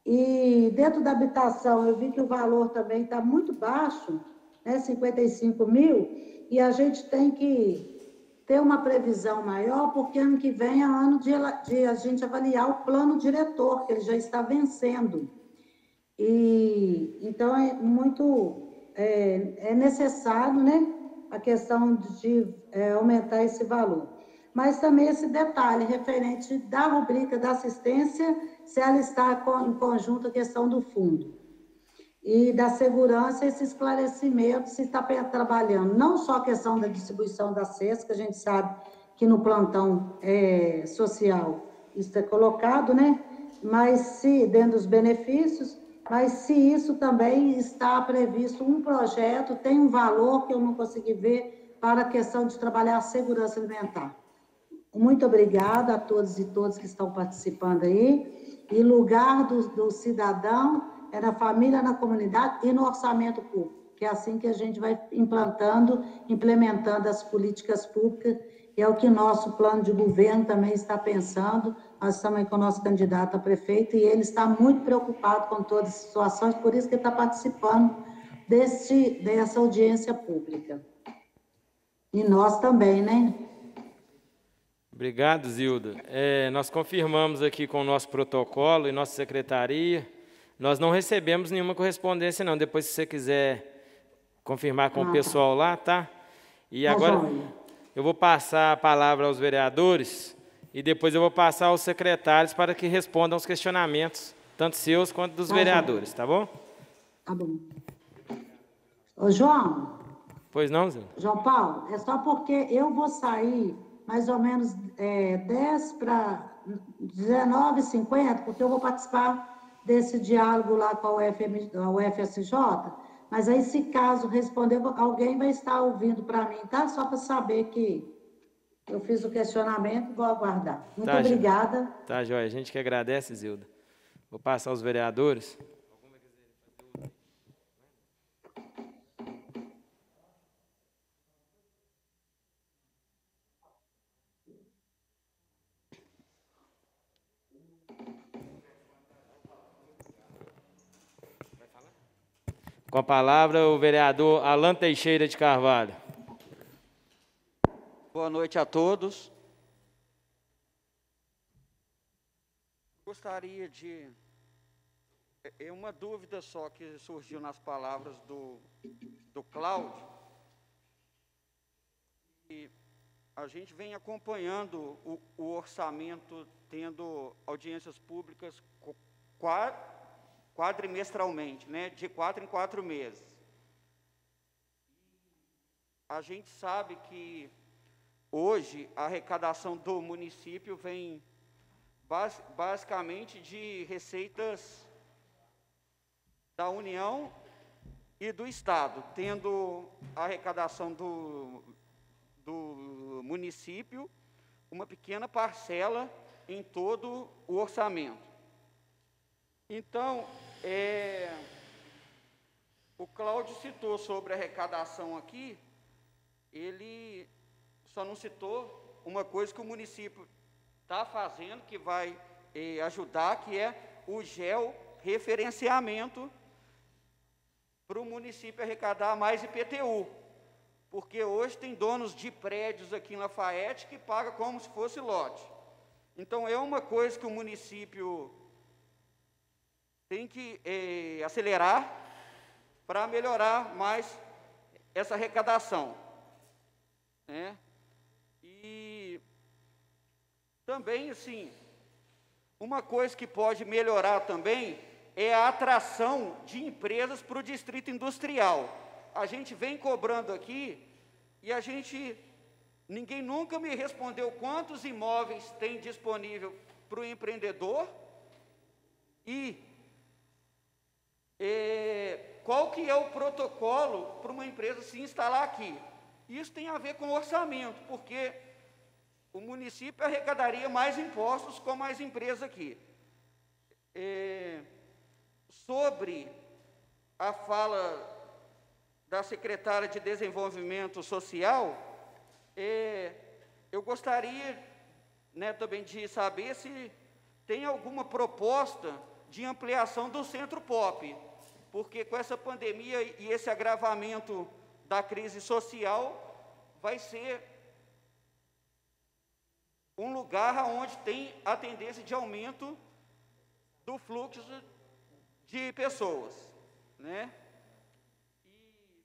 J: E dentro da habitação, eu vi que o valor também está muito baixo, 55 mil, e a gente tem que ter uma previsão maior, porque ano que vem é ano de a gente avaliar o plano diretor, que ele já está vencendo. E então é necessário, a questão de aumentar esse valor. Mas também esse detalhe referente da rubrica da assistência, se ela está em conjunto a questão do fundo. E da segurança, esse esclarecimento, se está trabalhando não só a questão da distribuição da cesta, que a gente sabe que no plantão social isso é colocado, mas se dentro dos benefícios, mas se isso também está previsto um projeto, tem um valor que eu não consegui ver para a questão de trabalhar a segurança alimentar. Muito obrigada a todos e todas que estão participando aí. E lugar do cidadão é na família, na comunidade e no orçamento público, que é assim que a gente vai implementando as políticas públicas, e é o que nosso plano de governo também está pensando. Nós estamos aí com o nosso candidato a prefeito e ele está muito preocupado com todas as situações, por isso que ele está participando dessa audiência pública. E nós também, né?
A: Obrigado, Zilda. Nós confirmamos aqui com o nosso protocolo e nossa secretaria. Nós não recebemos nenhuma correspondência, não. Depois, se você quiser confirmar com o pessoal lá, tá? E agora eu vou passar a palavra aos vereadores e depois eu vou passar aos secretários para que respondam os questionamentos, tanto seus quanto dos vereadores, tá bom?
J: Tá bom. Ô, João.
A: Pois não, Zilda?
J: João Paulo, é só porque eu vou sair mais ou menos 10 para 19h50, porque eu vou participar desse diálogo lá com a UFSJ, mas aí, se caso responder, alguém vai estar ouvindo para mim, tá? Só para saber que eu fiz o questionamento, vou aguardar. Muito obrigada.
A: Tá, joia. A gente que agradece, Zilda. Vou passar aos vereadores. Com a palavra, o vereador Alan Teixeira de Carvalho.
K: Boa noite a todos. Gostaria de... uma dúvida só que surgiu nas palavras do Cláudio. E a gente vem acompanhando o orçamento, tendo audiências públicas quadrimestralmente, né, de 4 em 4 meses. A gente sabe que hoje a arrecadação do município vem basicamente de receitas da União e do Estado, tendo a arrecadação do município uma pequena parcela em todo o orçamento. Então, o Cláudio citou sobre a arrecadação aqui, ele só não citou uma coisa que o município está fazendo, que vai ajudar, que é o georreferenciamento para o município arrecadar mais IPTU, porque hoje tem donos de prédios aqui em Lafayette que pagam como se fosse lote. Então, é uma coisa que o município tem que acelerar para melhorar mais essa arrecadação, né? E também, assim, uma coisa que pode melhorar também é a atração de empresas para o distrito industrial. A gente vem cobrando aqui e ninguém nunca me respondeu quantos imóveis tem disponível para o empreendedor e qual que é o protocolo para uma empresa se instalar aqui. Isso tem a ver com orçamento, porque o município arrecadaria mais impostos com mais empresas aqui. Sobre a fala da secretária de Desenvolvimento Social, eu gostaria, né, também de saber se tem alguma proposta de ampliação do Centro Pop, porque com essa pandemia e esse agravamento da crise social, vai ser um lugar onde tem a tendência de aumento do fluxo de pessoas, né? E,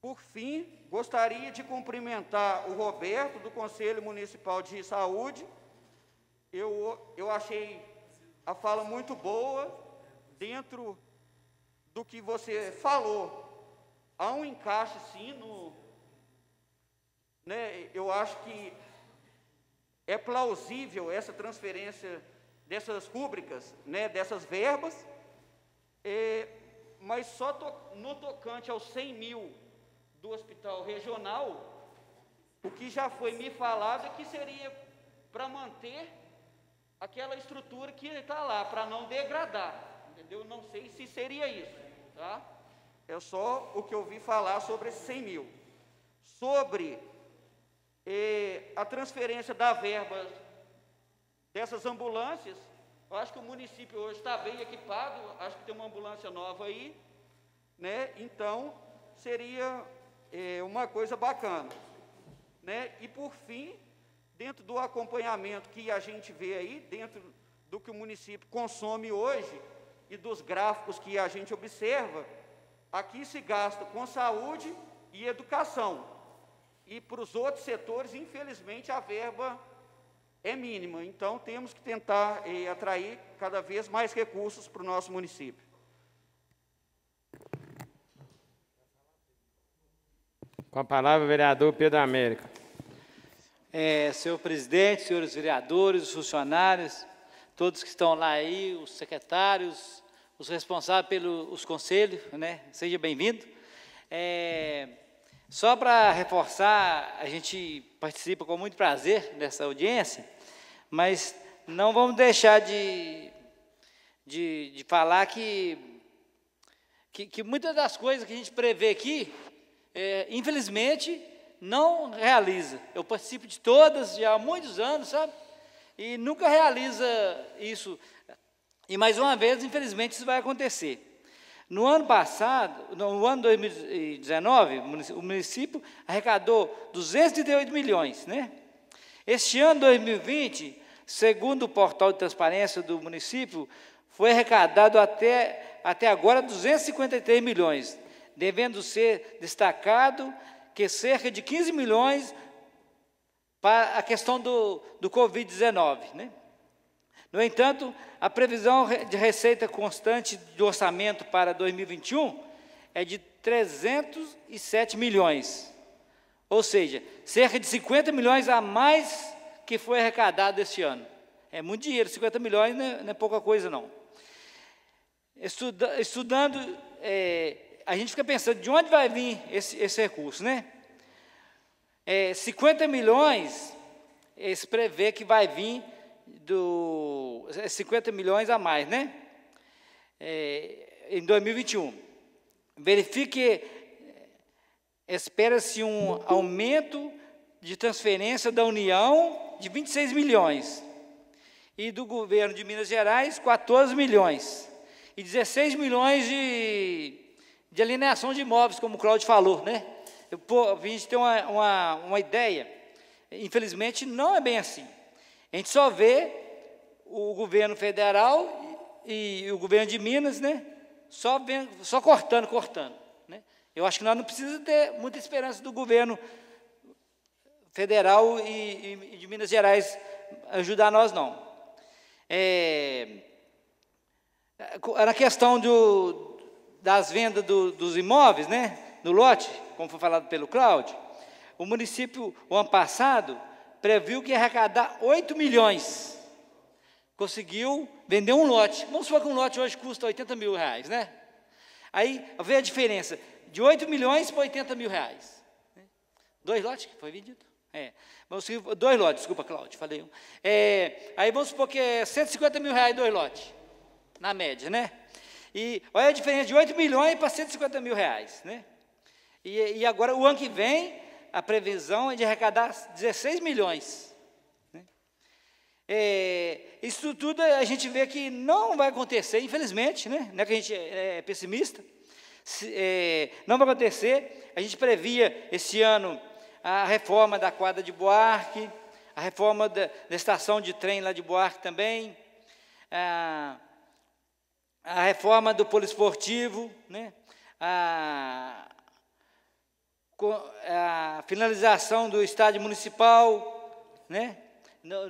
K: por fim, gostaria de cumprimentar o Roberto, do Conselho Municipal de Saúde. Eu achei a fala muito boa, dentro do que você falou. Há um encaixe, sim, né, eu acho que é plausível essa transferência dessas rúbricas, né, dessas verbas, mas só no tocante aos 100 mil do hospital regional, o que já foi me falado é que seria para manter aquela estrutura que está lá, para não degradar, entendeu? Não sei se seria isso, tá? É só o que eu ouvi falar sobre esses 100 mil. Sobre a transferência da verba dessas ambulâncias, eu acho que o município hoje está bem equipado, acho que tem uma ambulância nova aí, né? Então, seria uma coisa bacana, né? E, por fim, dentro do acompanhamento que a gente vê aí, dentro do que o município consome hoje e dos gráficos que a gente observa, aqui se gasta com saúde e educação. E para os outros setores, infelizmente, a verba é mínima. Então, temos que tentar atrair cada vez mais recursos para o nosso município.
A: Com a palavra, o vereador Pedro Américo.
L: Senhor presidente, senhores vereadores, os funcionários, todos que estão lá aí, os secretários, os responsáveis pelos conselhos, né? Seja bem-vindo. Só para reforçar, a gente participa com muito prazer dessa audiência, mas não vamos deixar de falar que muitas das coisas que a gente prevê aqui, infelizmente, não realiza. Eu participo de todas já há muitos anos, sabe? E nunca realiza isso. E, mais uma vez, infelizmente, isso vai acontecer. No ano passado, no ano 2019, o município arrecadou 238 milhões, né? Este ano, 2020, segundo o portal de transparência do município, foi arrecadado até agora 253 milhões, devendo ser destacado que cerca de 15 milhões para a questão do Covid-19, né? No entanto, a previsão de receita constante do orçamento para 2021 é de 307 milhões, ou seja, cerca de 50 milhões a mais que foi arrecadado este ano. É muito dinheiro, 50 milhões não é pouca coisa, não. Estudando, a gente fica pensando, de onde vai vir esse recurso, né? 50 milhões, se prevê que vai vir 50 milhões a mais, né? Em 2021. Verifique, espera-se um aumento de transferência da União de 26 milhões e do governo de Minas Gerais 14 milhões e 16 milhões de alienação de imóveis, como o Cláudio falou, né? A gente tem uma ideia, infelizmente não é bem assim. A gente só vê o governo federal e o governo de Minas, né, só cortando, né? Eu acho que nós não precisamos ter muita esperança do governo federal e de Minas Gerais ajudar nós, não. Na questão das vendas dos imóveis, né, no lote, como foi falado pelo Cláudio, o município, o ano passado, previu que ia arrecadar 8 milhões. Conseguiu vender um lote. Vamos supor que um lote hoje custa 80 mil reais, né? Aí vê a diferença, de 8 milhões para 80 mil reais. 2 lotes que foi vendido? Vamos supor, 2 lotes, desculpa, Cláudio, falei um. Aí vamos supor que é 150 mil reais 2 lotes, na média, né? E olha a diferença de 8 milhões para 150 mil reais, né? E agora, o ano que vem, a previsão é de arrecadar 16 milhões. Né? Isso tudo a gente vê que não vai acontecer, infelizmente, né? Não é que a gente é pessimista, não vai acontecer. A gente previa esse ano a reforma da quadra de Buarque, a reforma da estação de trem lá de Buarque também, a reforma do poliesportivo, né? A finalização do estádio municipal, né?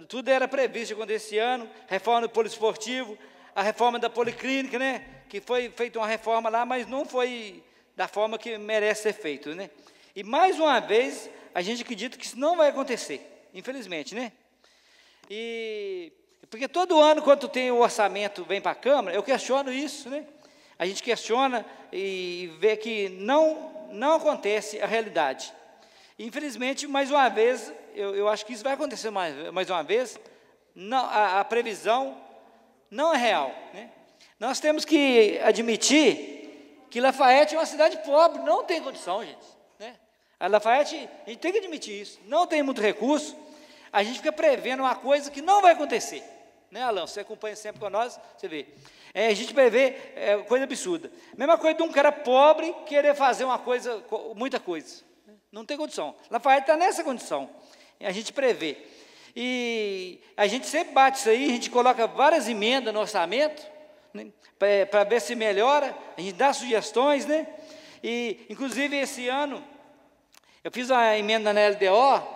L: Tudo era previsto acontecer esse ano, reforma do poliesportivo, a reforma da policlínica, né? Que foi feita uma reforma lá, mas não foi da forma que merece ser feito, né? E mais uma vez, a gente acredita que isso não vai acontecer, infelizmente, né? Porque todo ano, quando tem o orçamento, vem para a Câmara, eu questiono isso, né? A gente questiona e vê que não acontece a realidade. Infelizmente, mais uma vez, eu acho que isso vai acontecer mais uma vez, a previsão não é real, né? Nós temos que admitir que Lafayette é uma cidade pobre, não tem condição, gente, né? A Lafayette, a gente tem que admitir isso, não tem muito recurso, a gente fica prevendo uma coisa que não vai acontecer, né, Alain? Você acompanha sempre com nós, você vê. A gente prevê coisa absurda. Mesma coisa de um cara pobre querer fazer uma coisa, muita coisa. Não tem condição. Lafayette está nessa condição. A gente prevê. E a gente sempre bate isso aí, a gente coloca várias emendas no orçamento, né, para ver se melhora, a gente dá sugestões, né? E, inclusive, esse ano, eu fiz uma emenda na LDO,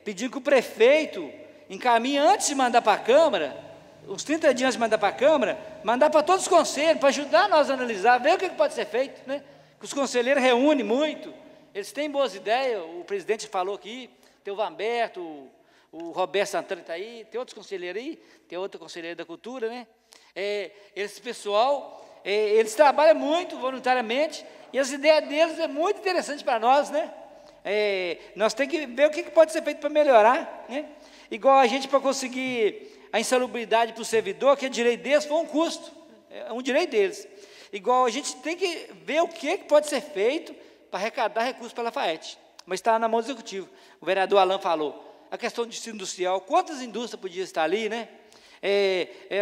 L: pedindo que o prefeito encaminhe, antes de mandar para a Câmara, uns 30 dias antes de mandar para a Câmara, mandar para todos os conselhos, para ajudar nós a analisar, ver o que pode ser feito, né? Que os conselheiros reúnem muito, eles têm boas ideias, o presidente falou aqui, tem o Vamberto, o Roberto Santana está aí, tem outros conselheiros aí, tem outro conselheiro da Cultura, né? Esse pessoal, eles trabalham muito voluntariamente, e as ideias deles é muito interessante para nós, né? Nós temos que ver o que pode ser feito para melhorar, né? Igual a gente, para conseguir a insalubridade para o servidor, que é direito deles, foi um custo, é um direito deles. Igual a gente tem que ver o que pode ser feito para arrecadar recursos para a Lafayette, mas está na mão do Executivo. O vereador Alan falou, a questão de distrito industrial, quantas indústrias podiam estar ali, né?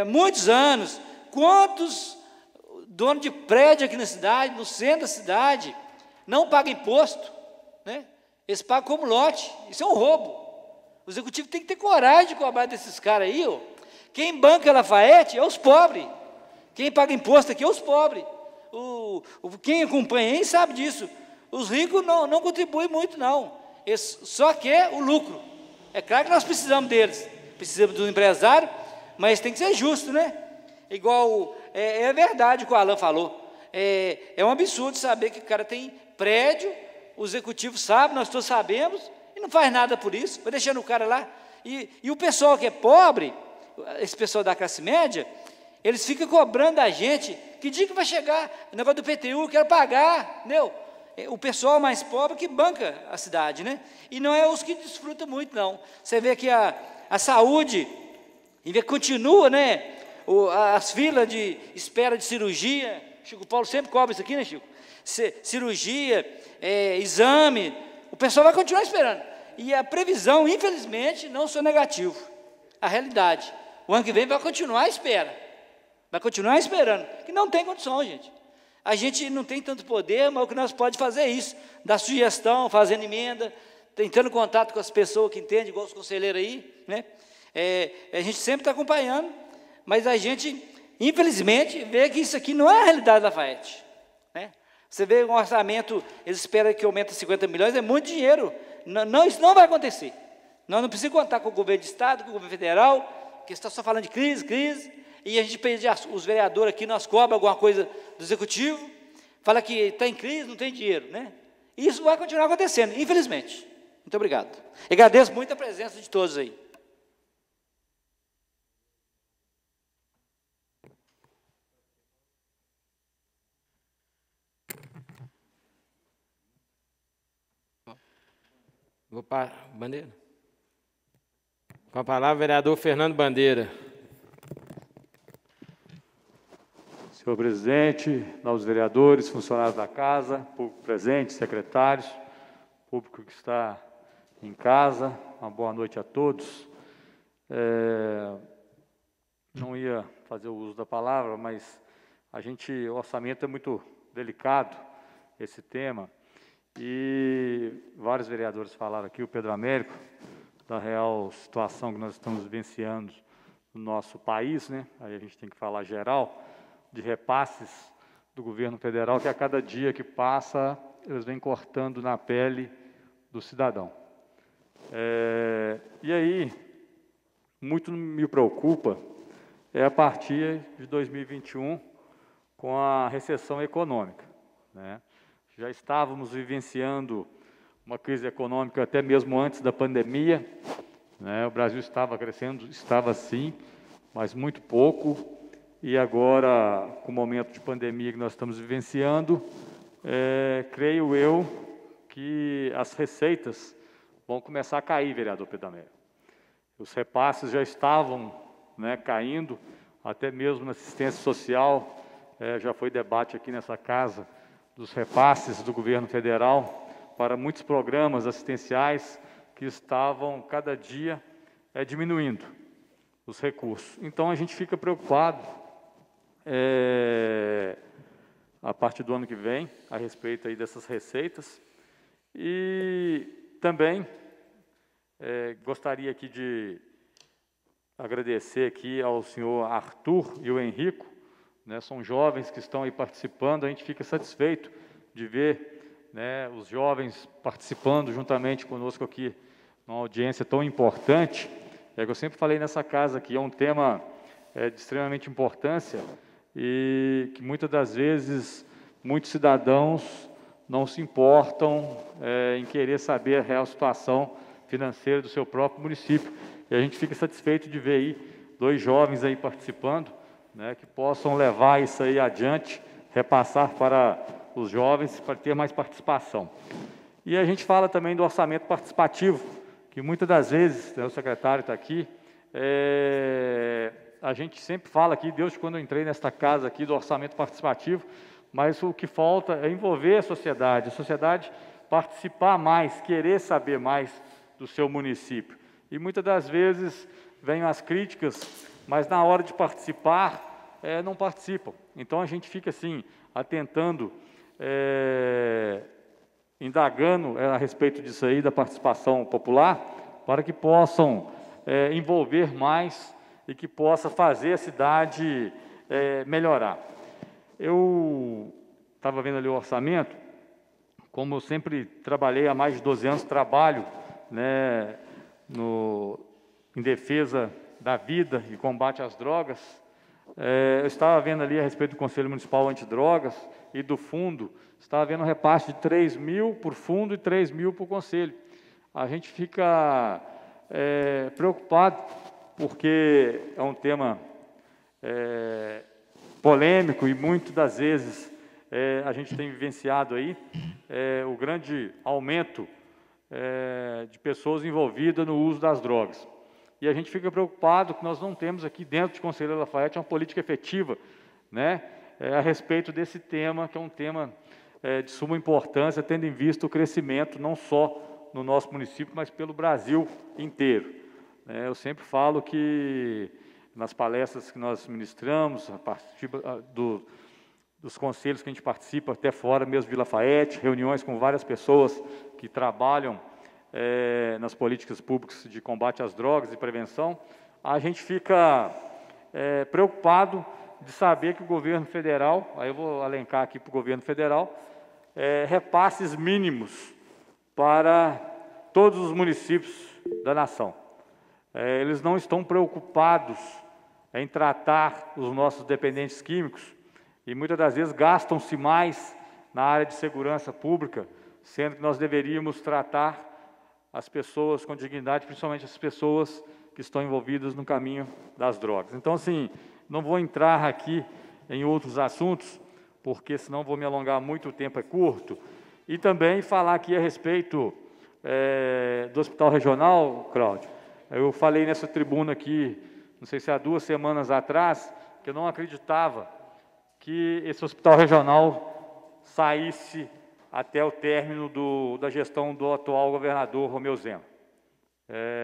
L: Muitos anos, quantos donos de prédio aqui na cidade, no centro da cidade, não pagam imposto, né? Eles pagam como lote, isso é um roubo. O Executivo tem que ter coragem de cobrar desses caras aí, ó. Quem banca a Lafayette é os pobres, quem paga imposto aqui é os pobres. Quem acompanha aí sabe disso. Os ricos não contribuem muito, não. Eles só querem o lucro. É claro que nós precisamos deles, precisamos do empresário, mas tem que ser justo, né? Igual, é verdade o que o Alan falou. É um absurdo saber que o cara tem prédio, o Executivo sabe, nós todos sabemos, e não faz nada por isso, vai deixando o cara lá. E o pessoal que é pobre, esse pessoal da classe média, eles ficam cobrando da gente, que dia que vai chegar o negócio do PTU, eu quero pagar, entendeu? O pessoal mais pobre que banca a cidade, né? E não é os que desfrutam muito, não. Você vê que a saúde continua, né? As filas de espera de cirurgia, Chico Paulo sempre cobra isso aqui, né, Chico? Cirurgia, exame, o pessoal vai continuar esperando. E a previsão, infelizmente, não sou negativo. A realidade, o ano que vem vai continuar à espera. Vai continuar esperando, que não tem condição, gente. A gente não tem tanto poder, mas o que nós podemos fazer é isso, dar sugestão, fazendo emenda, tentando contato com as pessoas que entendem, igual os conselheiros aí, né? A gente sempre está acompanhando, mas a gente, infelizmente, vê que isso aqui não é a realidade da Lafayette, né? Você vê um orçamento, eles esperam que aumente 50 milhões, é muito dinheiro. Não, isso não vai acontecer. Nós não precisamos contar com o governo de Estado, com o governo federal, que está só falando de crise, e a gente pede os vereadores aqui, nós cobramos alguma coisa do Executivo, fala que está em crise, não tem dinheiro, né? E isso vai continuar acontecendo, infelizmente. Muito obrigado. Eu agradeço muito a presença de todos aí.
A: Vou para Bandeira. Com a palavra, vereador Fernando Bandeira.
M: Senhor presidente, novos vereadores, funcionários da casa, público presente, secretários, público que está em casa, uma boa noite a todos. Não ia fazer o uso da palavra, mas o orçamento é muito delicado, esse tema, e vários vereadores falaram aqui, o Pedro Américo, da real situação que nós estamos vivenciando no nosso país, né? Aí a gente tem que falar geral, de repasses do governo federal, que a cada dia que passa, eles vêm cortando na pele do cidadão. E aí, muito me preocupa, a partir de 2021, com a recessão econômica, né? Já estávamos vivenciando uma crise econômica até mesmo antes da pandemia, né? O Brasil estava crescendo, estava sim, mas muito pouco. E agora, com o momento de pandemia que nós estamos vivenciando, creio eu que as receitas vão começar a cair, vereador Pedro Américo. Os repasses já estavam, né, caindo, até mesmo na assistência social, já foi debate aqui nessa casa, dos repasses do governo federal para muitos programas assistenciais que estavam, cada dia, diminuindo os recursos. Então, a gente fica preocupado a partir do ano que vem, a respeito aí dessas receitas. E também gostaria aqui de agradecer aqui ao senhor Arthur e o Henrico, né, são jovens que estão aí participando, a gente fica satisfeito de ver, né, os jovens participando juntamente conosco aqui, numa audiência tão importante. É que eu sempre falei nessa casa aqui, é um tema de extremamente importância e que muitas das vezes muitos cidadãos não se importam em querer saber a real situação financeira do seu próprio município. E a gente fica satisfeito de ver aí 2 jovens aí participando, né, que possam levar isso aí adiante, repassar para os jovens para ter mais participação. E a gente fala também do orçamento participativo, que muitas das vezes, né, o secretário está aqui, a gente sempre fala aqui, desde quando eu entrei nesta casa aqui, do orçamento participativo, mas o que falta é envolver a sociedade participar mais, querer saber mais do seu município. E muitas das vezes vêm as críticas, mas na hora de participar, não participam. Então a gente fica assim, atentando, indagando a respeito disso aí, da participação popular, para que possam envolver mais e que possa fazer a cidade melhorar. Eu estava vendo ali o orçamento, como eu sempre trabalhei há mais de 12 anos, trabalho, né, em defesa da vida e combate às drogas. Eu estava vendo ali a respeito do Conselho Municipal Antidrogas e do fundo, estava vendo um repasse de 3 mil por fundo e 3 mil por conselho. A gente fica preocupado, porque é um tema polêmico e muitas das vezes a gente tem vivenciado aí o grande aumento de pessoas envolvidas no uso das drogas. E a gente fica preocupado que nós não temos aqui dentro de Conselheiro Lafaiete uma política efetiva, né, a respeito desse tema, que é um tema de suma importância, tendo em vista o crescimento não só no nosso município, mas pelo Brasil inteiro. Eu sempre falo que nas palestras que nós ministramos, a partir dos conselhos que a gente participa, até fora mesmo de Lafaiete, reuniões com várias pessoas que trabalham nas políticas públicas de combate às drogas e prevenção, a gente fica preocupado de saber que o governo federal, aí eu vou alencar aqui para o governo federal, repasses mínimos para todos os municípios da nação. Eles não estão preocupados em tratar os nossos dependentes químicos e muitas das vezes gastam-se mais na área de segurança pública, sendo que nós deveríamos tratar as pessoas com dignidade, principalmente as pessoas que estão envolvidas no caminho das drogas. Então, assim, não vou entrar aqui em outros assuntos, porque senão vou me alongar muito, o tempo é curto, e também falar aqui a respeito do Hospital Regional, Cláudio. Eu falei nessa tribuna aqui, não sei se há 2 semanas atrás, que eu não acreditava que esse Hospital Regional saísse até o término da gestão do atual governador Romeu Zema.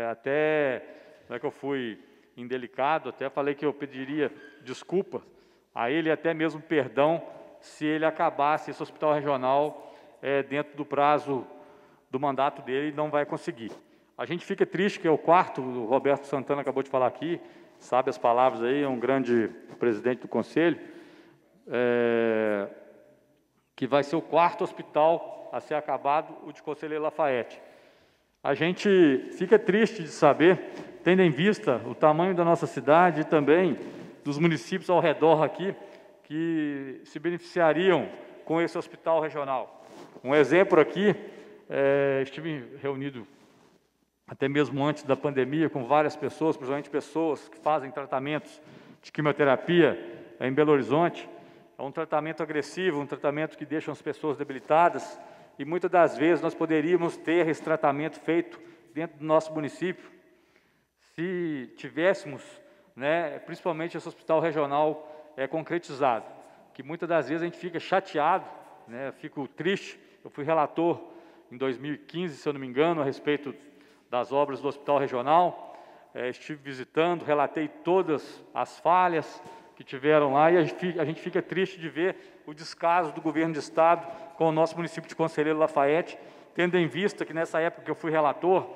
M: Até, não é que eu fui indelicado, até falei que eu pediria desculpa a ele, até mesmo perdão, se ele acabasse esse Hospital Regional dentro do prazo do mandato dele, não vai conseguir. A gente fica triste, que é o 4º, o Roberto Santana acabou de falar aqui, sabe as palavras aí, é um grande presidente do Conselho, que vai ser o 4º hospital a ser acabado, o de Conselheiro Lafaiete. A gente fica triste de saber, tendo em vista o tamanho da nossa cidade e também dos municípios ao redor aqui, que se beneficiariam com esse hospital regional. Um exemplo aqui, estive reunido até mesmo antes da pandemia com várias pessoas, principalmente pessoas que fazem tratamentos de quimioterapia em Belo Horizonte. É um tratamento agressivo, um tratamento que deixa as pessoas debilitadas, e muitas das vezes nós poderíamos ter esse tratamento feito dentro do nosso município, se tivéssemos, né, principalmente esse hospital regional concretizado, que muitas das vezes a gente fica chateado, né, fico triste. Eu fui relator em 2015, se eu não me engano, a respeito das obras do Hospital Regional, estive visitando, relatei todas as falhas, que tiveram lá, e a gente fica triste de ver o descaso do governo de Estado com o nosso município de Conselheiro Lafayette, tendo em vista que nessa época que eu fui relator,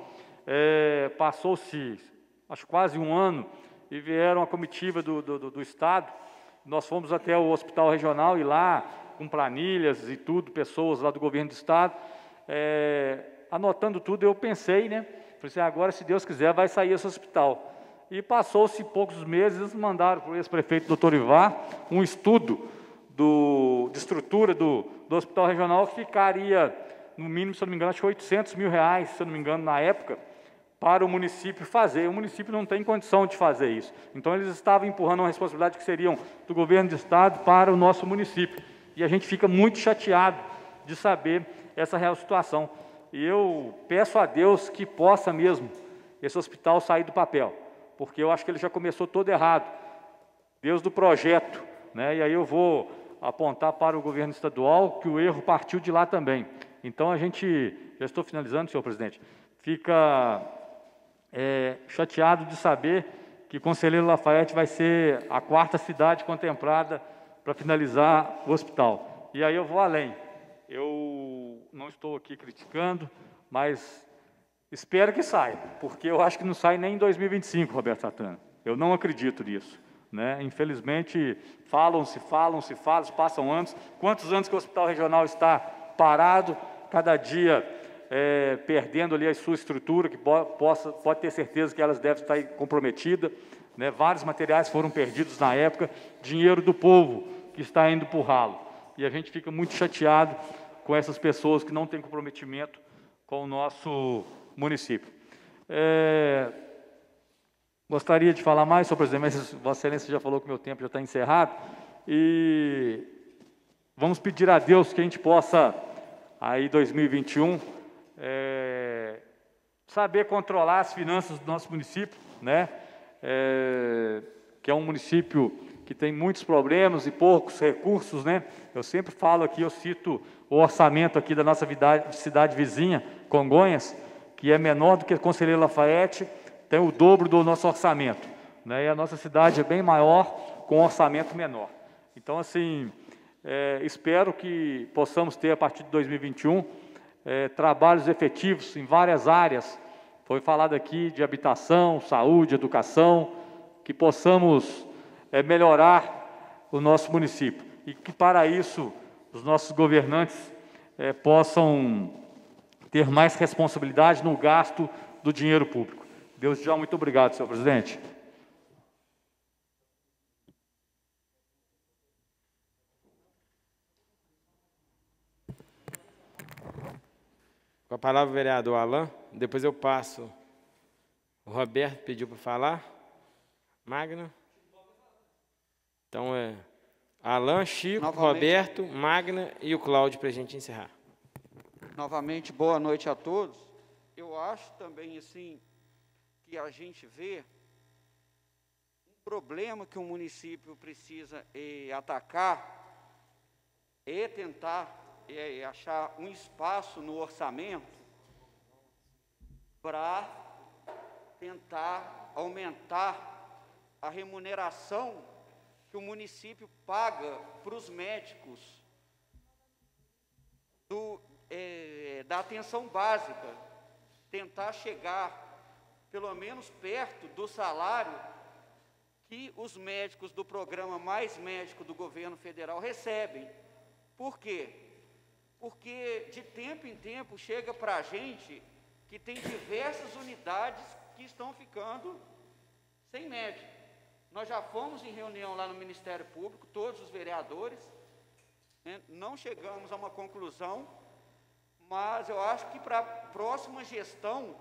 M: passou-se, acho quase um ano, e vieram a comitiva do Estado. Nós fomos até o Hospital Regional e lá, com planilhas e tudo, pessoas lá do governo do Estado, anotando tudo, eu pensei, né? Falei assim, agora, se Deus quiser, vai sair esse hospital. E passou-se poucos meses, mandaram para o ex-prefeito doutor Ivar um estudo de estrutura do Hospital Regional que ficaria, no mínimo, se eu não me engano, acho que R$800 mil, se eu não me engano, na época, para o município fazer. O município não tem condição de fazer isso. Então, eles estavam empurrando uma responsabilidade que seriam do governo do Estado para o nosso município. E a gente fica muito chateado de saber essa real situação. E eu peço a Deus que possa mesmo esse hospital sair do papel, porque eu acho que ele já começou todo errado, desde o projeto, né? E aí eu vou apontar para o governo estadual que o erro partiu de lá também. Então, a gente, já estou finalizando, senhor presidente, fica chateado de saber que Conselheiro Lafayette vai ser a 4ª cidade contemplada para finalizar o hospital. E aí eu vou além. Eu não estou aqui criticando, mas espero que saia, porque eu acho que não sai nem em 2025, Roberto Santana. Eu não acredito nisso, né? Infelizmente, falam-se, passam anos. Quantos anos que o Hospital Regional está parado, cada dia perdendo ali a sua estrutura, que pode ter certeza que elas devem estar comprometidas, né? Vários materiais foram perdidos na época, dinheiro do povo que está indo para o ralo. E a gente fica muito chateado com essas pessoas que não têm comprometimento com o nosso município. Gostaria de falar mais, senhor presidente, mas Vossa Excelência já falou que o meu tempo já está encerrado. E vamos pedir a Deus que a gente possa, aí 2021, saber controlar as finanças do nosso município, né? Que é um município que tem muitos problemas e poucos recursos, né? Eu sempre falo aqui, eu cito o orçamento aqui da nossa cidade vizinha, Congonhas, que é menor do que Conselheiro Lafayette, tem o dobro do nosso orçamento, né? E a nossa cidade é bem maior, com um orçamento menor. Então, assim, espero que possamos ter, a partir de 2021, trabalhos efetivos em várias áreas. Foi falado aqui de habitação, saúde, educação, que possamos melhorar o nosso município. E que, para isso, os nossos governantes possam ter mais responsabilidade no gasto do dinheiro público. Deus já, muito obrigado, senhor presidente.
A: Com a palavra o vereador Alain, depois eu passo. O Roberto pediu para falar. Magna. Então, Alain, Chico, novamente, Roberto, Magna e o Cláudio, para a gente encerrar.
K: Novamente, boa noite a todos. Eu acho também, assim, que a gente vê um problema que o município precisa atacar e tentar achar um espaço no orçamento para tentar aumentar a remuneração que o município paga para os médicos da atenção básica, tentar chegar pelo menos perto do salário que os médicos do programa Mais Médico do governo federal recebem. Por quê? Porque de tempo em tempo chega para a gente que tem diversas unidades que estão ficando sem médico. Nós já fomos em reunião lá no Ministério Público, todos os vereadores, né? Não chegamos a uma conclusão, mas eu acho que para a próxima gestão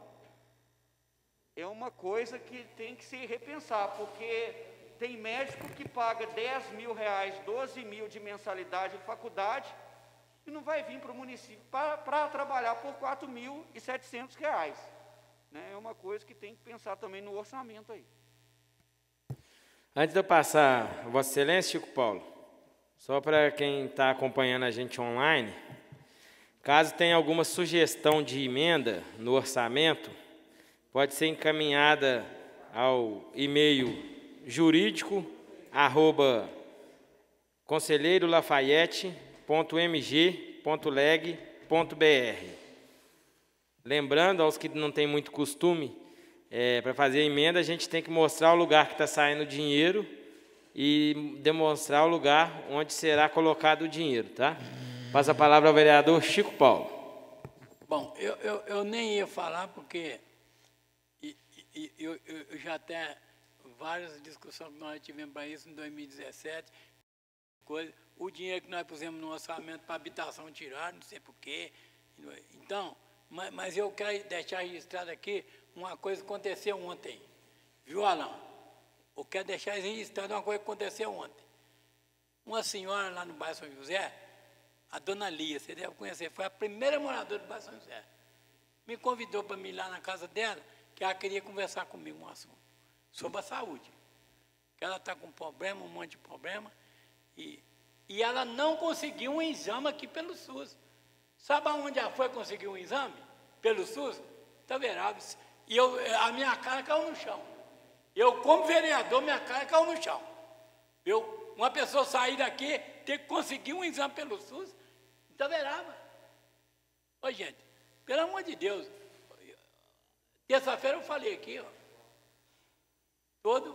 K: é uma coisa que tem que se repensar, porque tem médico que paga R$10 mil, 12 mil de mensalidade de faculdade e não vai vir para o município para trabalhar por R$4.700, né? É uma coisa que tem que pensar também no orçamento aí.
A: Antes de eu passar a Vossa Excelência, Chico Paulo, só para quem está acompanhando a gente online, caso tenha alguma sugestão de emenda no orçamento, pode ser encaminhada ao e-mail jurídico conselheirolafayette.mg.leg.br. Lembrando aos que não têm muito costume, para fazer a emenda, a gente tem que mostrar o lugar que está saindo o dinheiro e demonstrar o lugar onde será colocado o dinheiro, tá? Passa a palavra ao vereador Chico Paulo.
N: Bom, eu nem ia falar porque eu já até várias discussões que nós tivemos para isso em 2017, o dinheiro que nós pusemos no orçamento para habitação tirar, não sei porquê. Então, mas eu quero deixar registrado aqui uma coisa que aconteceu ontem, viu, Alain? Eu quero deixar registrado uma coisa que aconteceu ontem. Uma senhora lá no bairro São José, a dona Lia, você deve conhecer, foi a primeira moradora do bairro São José. Me convidou para ir lá na casa dela, que ela queria conversar comigo um assunto sobre a saúde. Que ela está com problema, um monte de problema, e ela não conseguiu um exame aqui pelo SUS. Sabe aonde ela foi conseguir um exame? Pelo SUS? Está verável. E a minha cara caiu no chão. Eu, como vereador, minha cara caiu no chão. Uma pessoa sair daqui, ter que conseguir um exame pelo SUS, está verável. Ô, gente, pelo amor de Deus, terça-feira eu falei aqui, ó, todo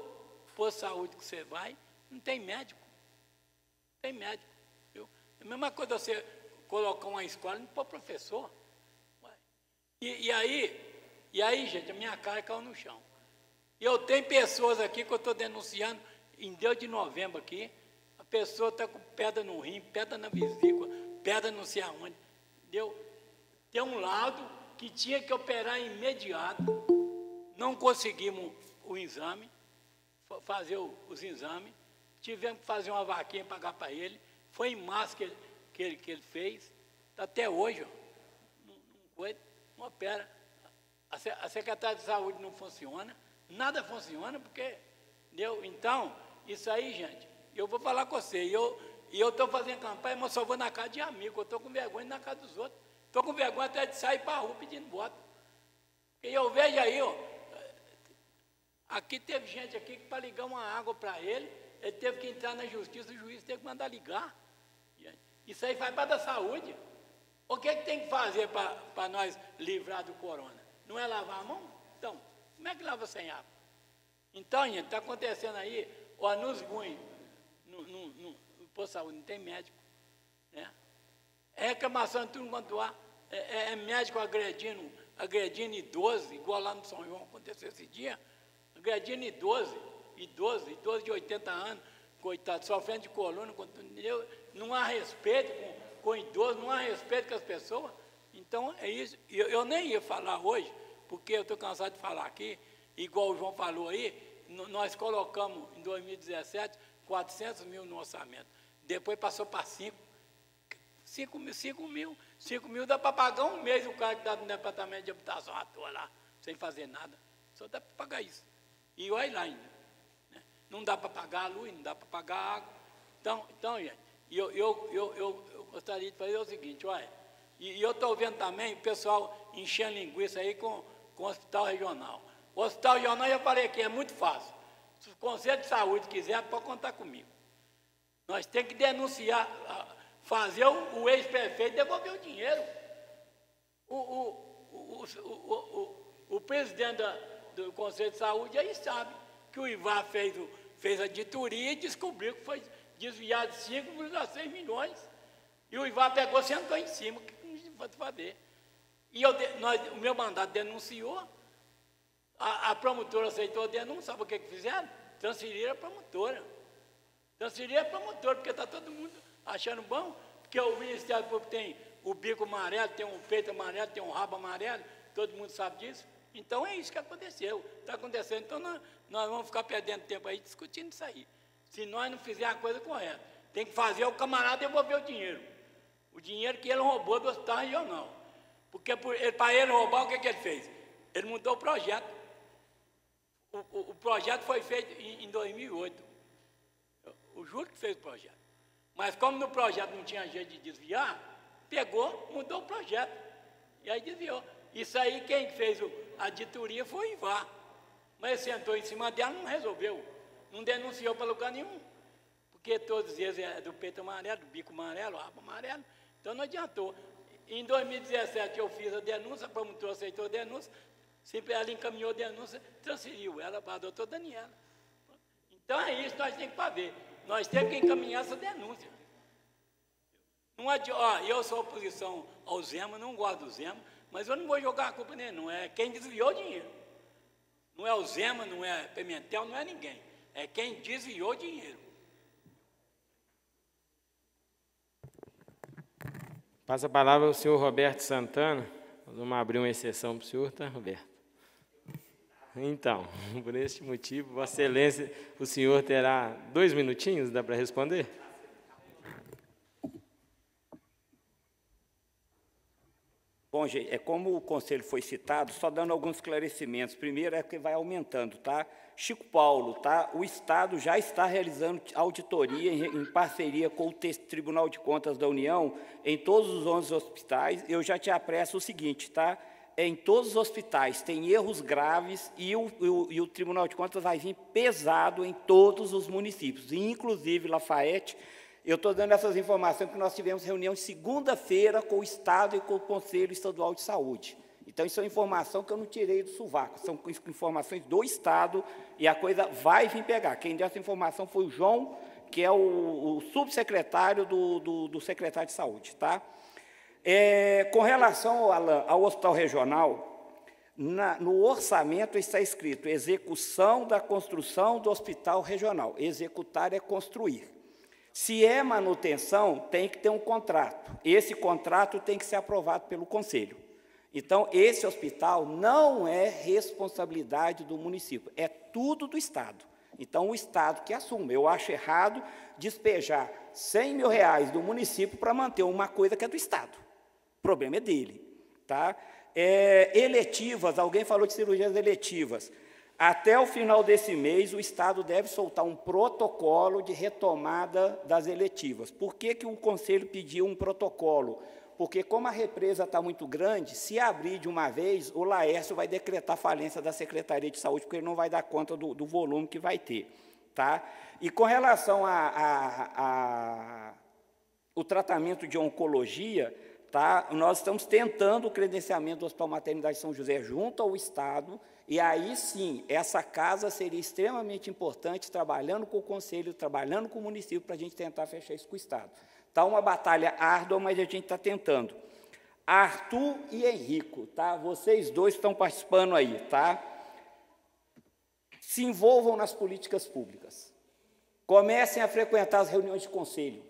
N: posto de saúde que você vai, não tem médico. Não tem médico. Viu? É a mesma coisa você colocar uma escola e não pôr professor. E aí, gente, a minha cara caiu no chão. E eu tenho pessoas aqui que eu estou denunciando, em Deus de novembro aqui, a pessoa está com pedra no rim, pedra na vesícula, pedra não sei aonde. Entendeu? Tem um laudo que tinha que operar imediato, não conseguimos o exame, fazer os exames, tivemos que fazer uma vaquinha e pagar para ele, foi em março que ele fez, até hoje, ó, não opera. A Secretaria de Saúde não funciona, nada funciona, porque, entendeu? Então, isso aí, gente, eu vou falar com você, e eu estou fazendo campanha, mas só vou na casa de amigo, eu estou com vergonha na casa dos outros, estou com vergonha até de sair para a rua pedindo voto. E eu vejo aí, ó, aqui teve gente aqui que para ligar uma água para ele teve que entrar na justiça, o juiz teve que mandar ligar. Isso aí faz parte da saúde. O que tem que fazer para nós livrar do corona? Não é lavar a mão? Então, como é que lava sem água? Então, gente, está acontecendo aí, ó, nos ruins, no posto de saúde, não tem médico. Né? É reclamação de tudo quanto há. É médico agredindo idoso, igual lá no São João aconteceu esse dia, agredindo idoso de 80 anos, coitado, sofrendo de coluna, não há respeito com idoso, não há respeito com as pessoas. Então, é isso. Eu nem ia falar hoje, porque eu estou cansado de falar aqui, igual o João falou aí, nós colocamos em 2017 400 mil no orçamento. Depois passou para 5 mil dá para pagar um mês o cara que está no departamento de habitação à toa lá, sem fazer nada. Só dá para pagar isso. E olha lá ainda. Né? Não dá para pagar a luz, não dá para pagar a água. Então, gente, eu gostaria de fazer o seguinte, olha, e eu estou vendo também o pessoal enchendo linguiça aí com o hospital regional. O hospital regional, eu falei aqui, é muito fácil. Se o Conselho de Saúde quiser, pode contar comigo. Nós temos que denunciar, fazer o ex-prefeito devolver o dinheiro. O presidente do Conselho de Saúde aí sabe que o IVAR fez a auditoria e descobriu que foi desviado 5,6 milhões. E o IVAR pegou, sentou em cima, que não pode fazer. E o meu mandato denunciou, a promotora aceitou a denúncia, sabe o que fizeram? Transferiram a promotora. Transferiram a promotora, porque está todo mundo achando bom, porque o Ministério Público tem o bico amarelo, tem um peito amarelo, tem um rabo amarelo, todo mundo sabe disso. Então é isso que aconteceu, está acontecendo. Então nós vamos ficar perdendo tempo aí discutindo isso aí. Se nós não fizermos a coisa correta, tem que fazer o camarada devolver o dinheiro. O dinheiro que ele roubou do hospital regional. Porque para ele roubar, o que ele fez? Ele mudou o projeto. O projeto foi feito em 2008. Eu juro que fez o projeto. Mas como no projeto não tinha jeito de desviar, pegou, mudou o projeto. E aí desviou. Isso aí, quem fez a auditoria foi o IVAR. Mas ele sentou em cima dela, não resolveu. não denunciou para lugar nenhum, porque todos eles é do peito amarelo, do bico amarelo, rabo amarelo, então não adiantou. Em 2017 eu fiz a denúncia, a promotora aceitou a denúncia, sempre ela encaminhou a denúncia, transferiu ela para a doutora Daniela. Então é isso que nós temos que fazer, nós temos que encaminhar essa denúncia. Não adianta, eu sou oposição ao Zema, não gosto do Zema, mas eu não vou jogar a culpa nele, não é quem desviou o dinheiro. Não é o Zema, não é Pimentel, não é ninguém, é quem desviou o dinheiro.
A: Passa a palavra ao senhor Roberto Santana. Nós vamos abrir uma exceção para o senhor, tá, Roberto? Então, por este motivo, Vossa Excelência, o senhor terá 2 minutinhos, dá para responder?
E: Bom, gente, como o conselho foi citado, só dando alguns esclarecimentos. Primeiro é que vai aumentando, tá? Chico Paulo, tá? O Estado já está realizando auditoria em parceria com o Tribunal de Contas da União em todos os 11 hospitais. Eu já te apresso o seguinte, tá? Em todos os hospitais tem erros graves e o Tribunal de Contas vai vir pesado em todos os municípios, inclusive Lafayette. Eu estou dando essas informações porque nós tivemos reunião segunda-feira com o Estado e com o Conselho Estadual de Saúde. Então, isso é informação que eu não tirei do sovaco, são informações do Estado e a coisa vai vir pegar. Quem deu essa informação foi o João, que é o subsecretário do secretário de Saúde. Tá? Com relação, Alan, ao hospital regional, no orçamento está escrito execução da construção do hospital regional. Executar é construir. Se é manutenção, tem que ter um contrato. Esse contrato tem que ser aprovado pelo Conselho. Então, esse hospital não é responsabilidade do município, é tudo do Estado. Então, o Estado que assume. Eu acho errado despejar R$100 mil do município para manter uma coisa que é do Estado. O problema é dele. Tá? Eletivas, alguém falou de cirurgias eletivas. Até o final desse mês, o Estado deve soltar um protocolo de retomada das eletivas. Por que o Conselho pediu um protocolo? Porque, como a represa está muito grande, se abrir de uma vez, o Laércio vai decretar falência da Secretaria de Saúde, porque ele não vai dar conta do volume que vai ter. Tá? E com relação o tratamento de oncologia, tá? Nós estamos tentando o credenciamento do Hospital Maternidade São José junto ao Estado, e aí sim, essa casa seria extremamente importante, trabalhando com o Conselho, trabalhando com o município, para a gente tentar fechar isso com o Estado. Está uma batalha árdua, mas a gente está tentando. Arthur e Henrico, tá? Vocês dois estão participando aí, tá? Se envolvam nas políticas públicas. Comecem a frequentar as reuniões de conselho.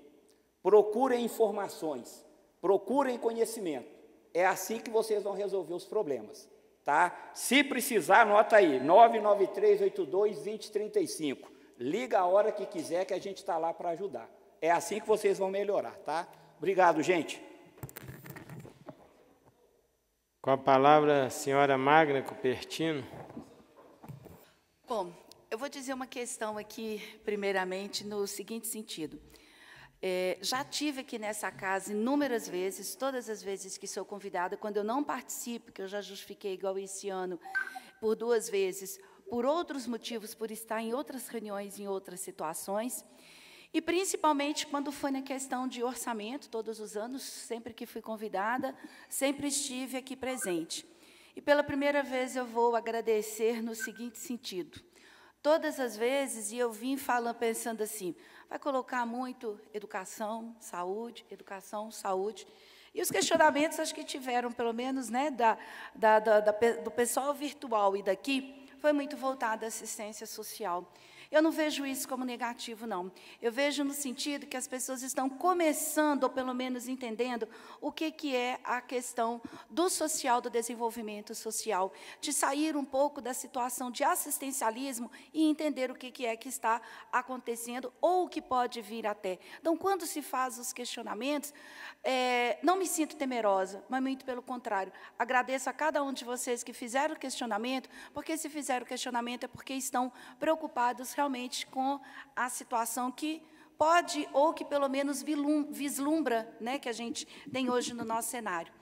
E: Procurem informações. Procurem conhecimento. É assim que vocês vão resolver os problemas. Tá? Se precisar, anota aí, 99382-2035. Liga a hora que quiser que a gente está lá para ajudar. É assim que vocês vão melhorar. Tá? Obrigado, gente.
A: Com a palavra, a senhora Magna Cupertino.
D: Bom, eu vou dizer uma questão aqui, primeiramente, no seguinte sentido. Já tive aqui nessa casa inúmeras vezes, todas as vezes que sou convidada, quando eu não participo, que eu já justifiquei igual esse ano, por 2 vezes, por outros motivos, por estar em outras reuniões, em outras situações, e principalmente quando foi na questão de orçamento, todos os anos, sempre que fui convidada, sempre estive aqui presente. E pela primeira vez eu vou agradecer no seguinte sentido. Todas as vezes, e eu vim falando, pensando assim, vai colocar muito educação, saúde, e os questionamentos, acho que tiveram, pelo menos, né, do pessoal virtual e daqui, foi muito voltado à assistência social. Eu não vejo isso como negativo, não. Eu vejo no sentido que as pessoas estão começando, ou pelo menos entendendo, o que é a questão do social, do desenvolvimento social, de sair um pouco da situação de assistencialismo e entender o que é que está acontecendo ou o que pode vir até. Então, quando se faz os questionamentos, não me sinto temerosa, mas muito pelo contrário. Agradeço a cada um de vocês que fizeram o questionamento, porque se fizeram o questionamento é porque estão preocupados realmente com a situação que pode, ou que pelo menos vislumbra, né, que a gente tem hoje no nosso cenário.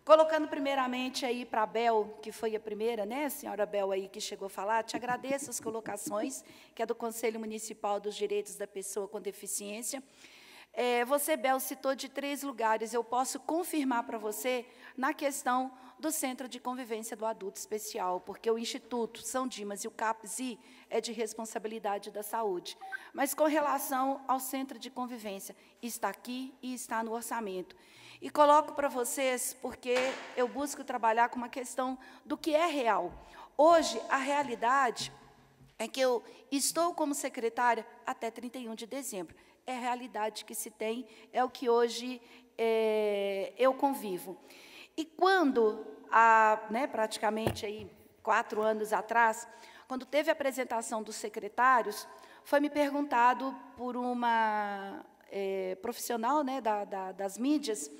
D: Colocando primeiramente aí para a Bel, que foi a primeira, né, a senhora Bel aí que chegou a falar, te agradeço as colocações, que é do Conselho Municipal dos Direitos da Pessoa com Deficiência. Você, Bel, citou de 3 lugares, eu posso confirmar para você na questão do Centro de Convivência do Adulto Especial, porque o Instituto São Dimas e o CAPSI é de responsabilidade da saúde. Mas com relação ao Centro de Convivência, está aqui e está no orçamento. E coloco para vocês, porque eu busco trabalhar com uma questão do que é real. Hoje, a realidade é que eu estou como secretária até 31 de dezembro. É a realidade que se tem, é o que hoje eu convivo. E quando, praticamente aí, 4 anos atrás, quando teve a apresentação dos secretários, foi me perguntado por uma profissional, né, das mídias,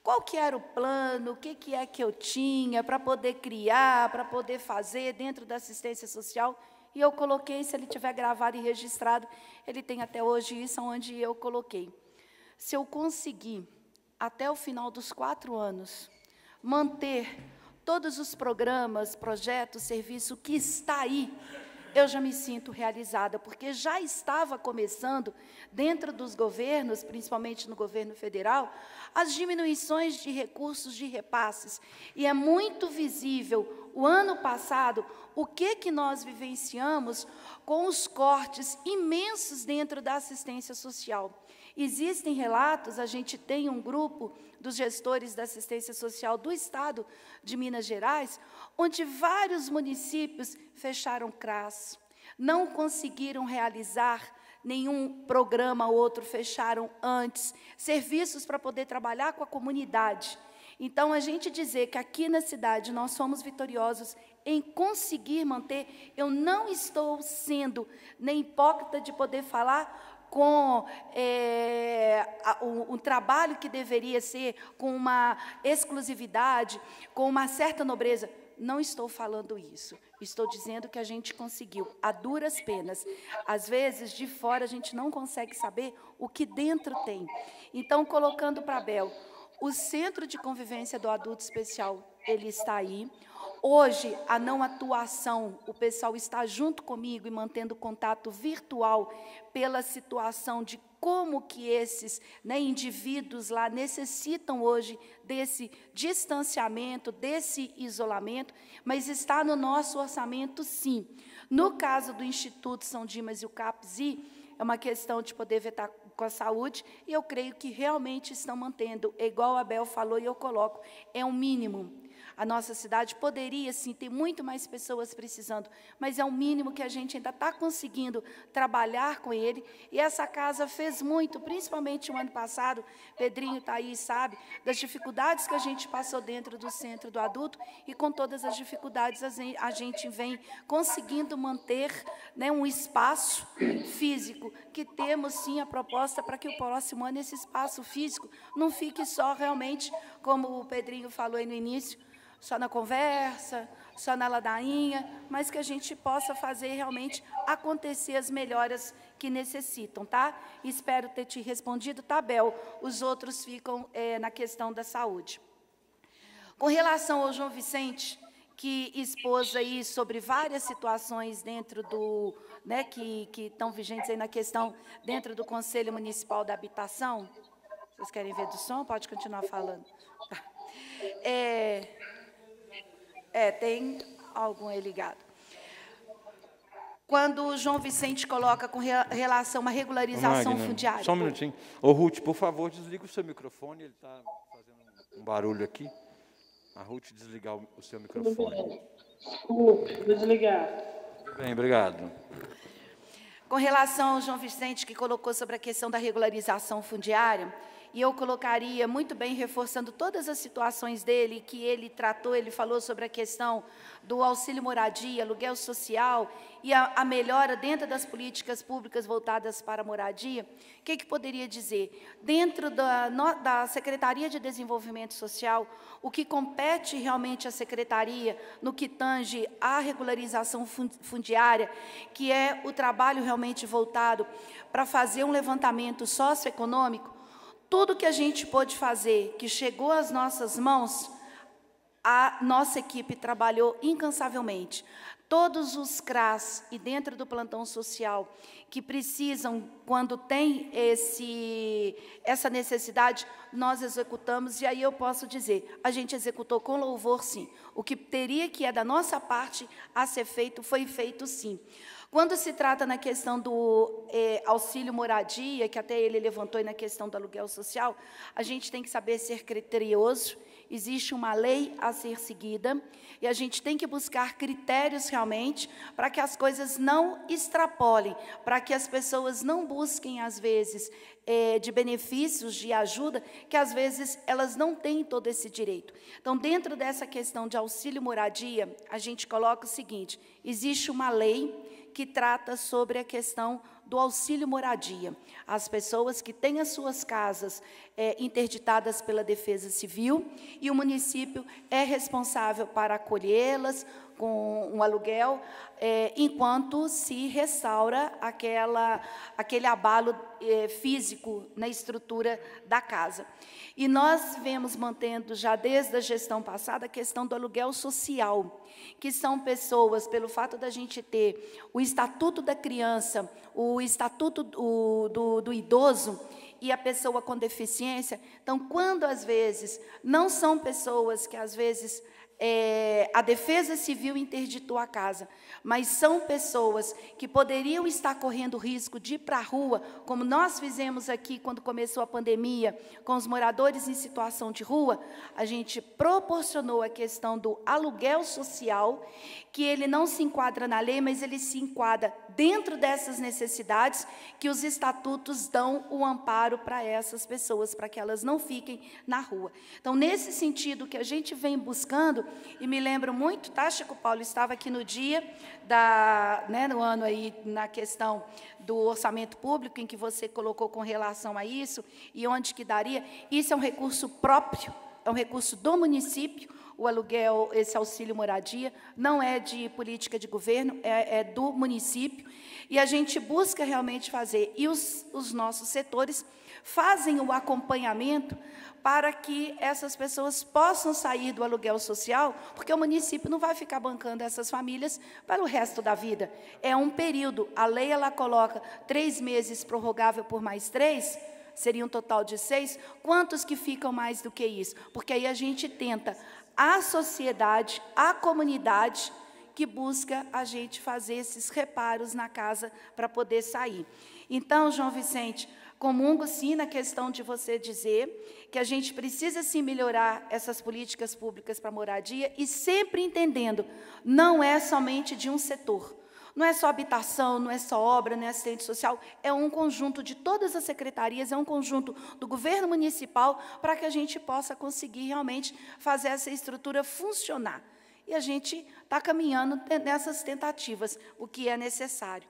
D: qual que era o plano, o que é que eu tinha para poder criar, para poder fazer dentro da assistência social. E eu coloquei, se ele tiver gravado e registrado, ele tem até hoje isso, onde eu coloquei. Se eu conseguir, até o final dos 4 anos, manter todos os programas, projetos, serviço que está aí, eu já me sinto realizada, porque já estava começando, dentro dos governos, principalmente no governo federal, as diminuições de recursos de repasses. E é muito visível, o ano passado, o que nós vivenciamos com os cortes imensos dentro da assistência social. Existem relatos, a gente tem um grupo dos gestores da assistência social do Estado de Minas Gerais, onde vários municípios fecharam CRAS, não conseguiram realizar nenhum programa ou outro, fecharam antes, serviços para poder trabalhar com a comunidade. Então, a gente dizer que aqui na cidade nós somos vitoriosos em conseguir manter, eu não estou sendo nem hipócrita de poder falar com um trabalho que deveria ser com uma exclusividade, com uma certa nobreza. Não estou falando isso. Estou dizendo que a gente conseguiu, a duras penas. Às vezes, de fora, a gente não consegue saber o que dentro tem. Então, colocando para a Bel, o Centro de Convivência do Adulto Especial, ele está aí. Hoje, a não atuação, o pessoal está junto comigo e mantendo contato virtual pela situação de como que esses indivíduos lá necessitam hoje desse distanciamento, desse isolamento, mas está no nosso orçamento, sim. No caso do Instituto São Dimas e o CAPSI, é uma questão de poder vetar com a saúde, e eu creio que realmente estão mantendo, igual a Bel falou e eu coloco, é um mínimo. A nossa cidade poderia, sim, ter muito mais pessoas precisando, mas é o mínimo que a gente ainda está conseguindo trabalhar com ele, e essa casa fez muito, principalmente o ano passado, Pedrinho está aí, sabe, das dificuldades que a gente passou dentro do Centro do Adulto, e com todas as dificuldades a gente vem conseguindo manter um espaço físico, que temos, sim, a proposta para que o próximo ano esse espaço físico não fique só realmente, como o Pedrinho falou aí no início, só na conversa, só na ladainha, mas que a gente possa fazer realmente acontecer as melhoras que necessitam, tá? Espero ter te respondido, tá, Bel? Os outros ficam na questão da saúde. Com relação ao João Vicente, que expôs aí sobre várias situações dentro do, que estão vigentes aí na questão dentro do Conselho Municipal da Habitação. Vocês querem ver do som? Pode continuar falando. Tá. Tem algum aí ligado. Quando o João Vicente coloca com relação a uma regularização fundiária.
B: Só um minutinho. Ô, Ruth, por favor, desliga o seu microfone, ele está fazendo um barulho aqui. A Ruth, desligar o seu microfone.
F: Vou desligar.
B: Tudo bem, obrigado.
D: Com relação ao João Vicente, que colocou sobre a questão da regularização fundiária, e eu colocaria muito bem, reforçando todas as situações dele, que ele tratou, ele falou sobre a questão do auxílio moradia, aluguel social, e a melhora dentro das políticas públicas voltadas para a moradia. O que poderia dizer? Dentro da Secretaria de Desenvolvimento Social, o que compete realmente à Secretaria, no que tange à regularização fundiária, que é o trabalho realmente voltado para fazer um levantamento socioeconômico, tudo que a gente pôde fazer, que chegou às nossas mãos, A nossa equipe trabalhou incansavelmente. Todos os CRAS e dentro do plantão social que precisam, quando tem essa necessidade, nós executamos, e aí eu posso dizer, a gente executou com louvor, sim. O que teria que é da nossa parte a ser feito, foi feito, sim. Quando se trata na questão do auxílio moradia, que até ele levantou, e na questão do aluguel social, a gente tem que saber ser criterioso. Existe uma lei a ser seguida e a gente tem que buscar critérios realmente para que as coisas não extrapolem, para que as pessoas não busquem, às vezes, de benefícios, de ajuda, que às vezes elas não têm todo esse direito. Então, dentro dessa questão de auxílio moradia, a gente coloca o seguinte: existe uma lei que trata sobre a questão do auxílio moradia. As pessoas que têm as suas casas interditadas pela Defesa Civil, e o município é responsável para acolhê-las com um aluguel, enquanto se restaura aquele abalo físico na estrutura da casa. E nós vemos mantendo, já desde a gestão passada, a questão do aluguel social, que são pessoas, pelo fato da gente ter o Estatuto da Criança, o Estatuto do Idoso, e a pessoa com deficiência. Então, quando, às vezes, não são pessoas que, às vezes, a Defesa Civil interditou a casa, mas são pessoas que poderiam estar correndo risco de ir para a rua, como nós fizemos aqui quando começou a pandemia, com os moradores em situação de rua, a gente proporcionou a questão do aluguel social, que ele não se enquadra na lei, mas ele se enquadra dentro dessas necessidades que os estatutos dão o amparo para essas pessoas, para que elas não fiquem na rua. Então, nesse sentido que a gente vem buscando, e me lembro muito, tá, Chico Paulo, estava aqui no dia, no ano aí, na questão do orçamento público, em que você colocou com relação a isso, e onde que daria. Isso é um recurso próprio, é um recurso do município, o aluguel, esse auxílio moradia, não é de política de governo, é do município, e a gente busca realmente fazer, e os nossos setores fazem o acompanhamento para que essas pessoas possam sair do aluguel social, porque o município não vai ficar bancando essas famílias para o resto da vida. É um período, a lei ela coloca 3 meses prorrogável por mais 3, seria um total de 6, quantos que ficam mais do que isso? Porque aí a gente tenta, a sociedade, a comunidade, que busca a gente fazer esses reparos na casa para poder sair. Então, João Vicente, comungo sim na questão de você dizer que a gente precisa sim melhorar essas políticas públicas para moradia e sempre entendendo, não é somente de um setor. Não é só habitação, não é só obra, não é assistente social, é um conjunto de todas as secretarias, é um conjunto do governo municipal para que a gente possa conseguir realmente fazer essa estrutura funcionar. E a gente está caminhando nessas tentativas, o que é necessário.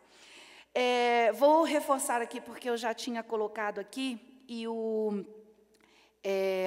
D: Vou reforçar aqui, porque eu já tinha colocado aqui, e o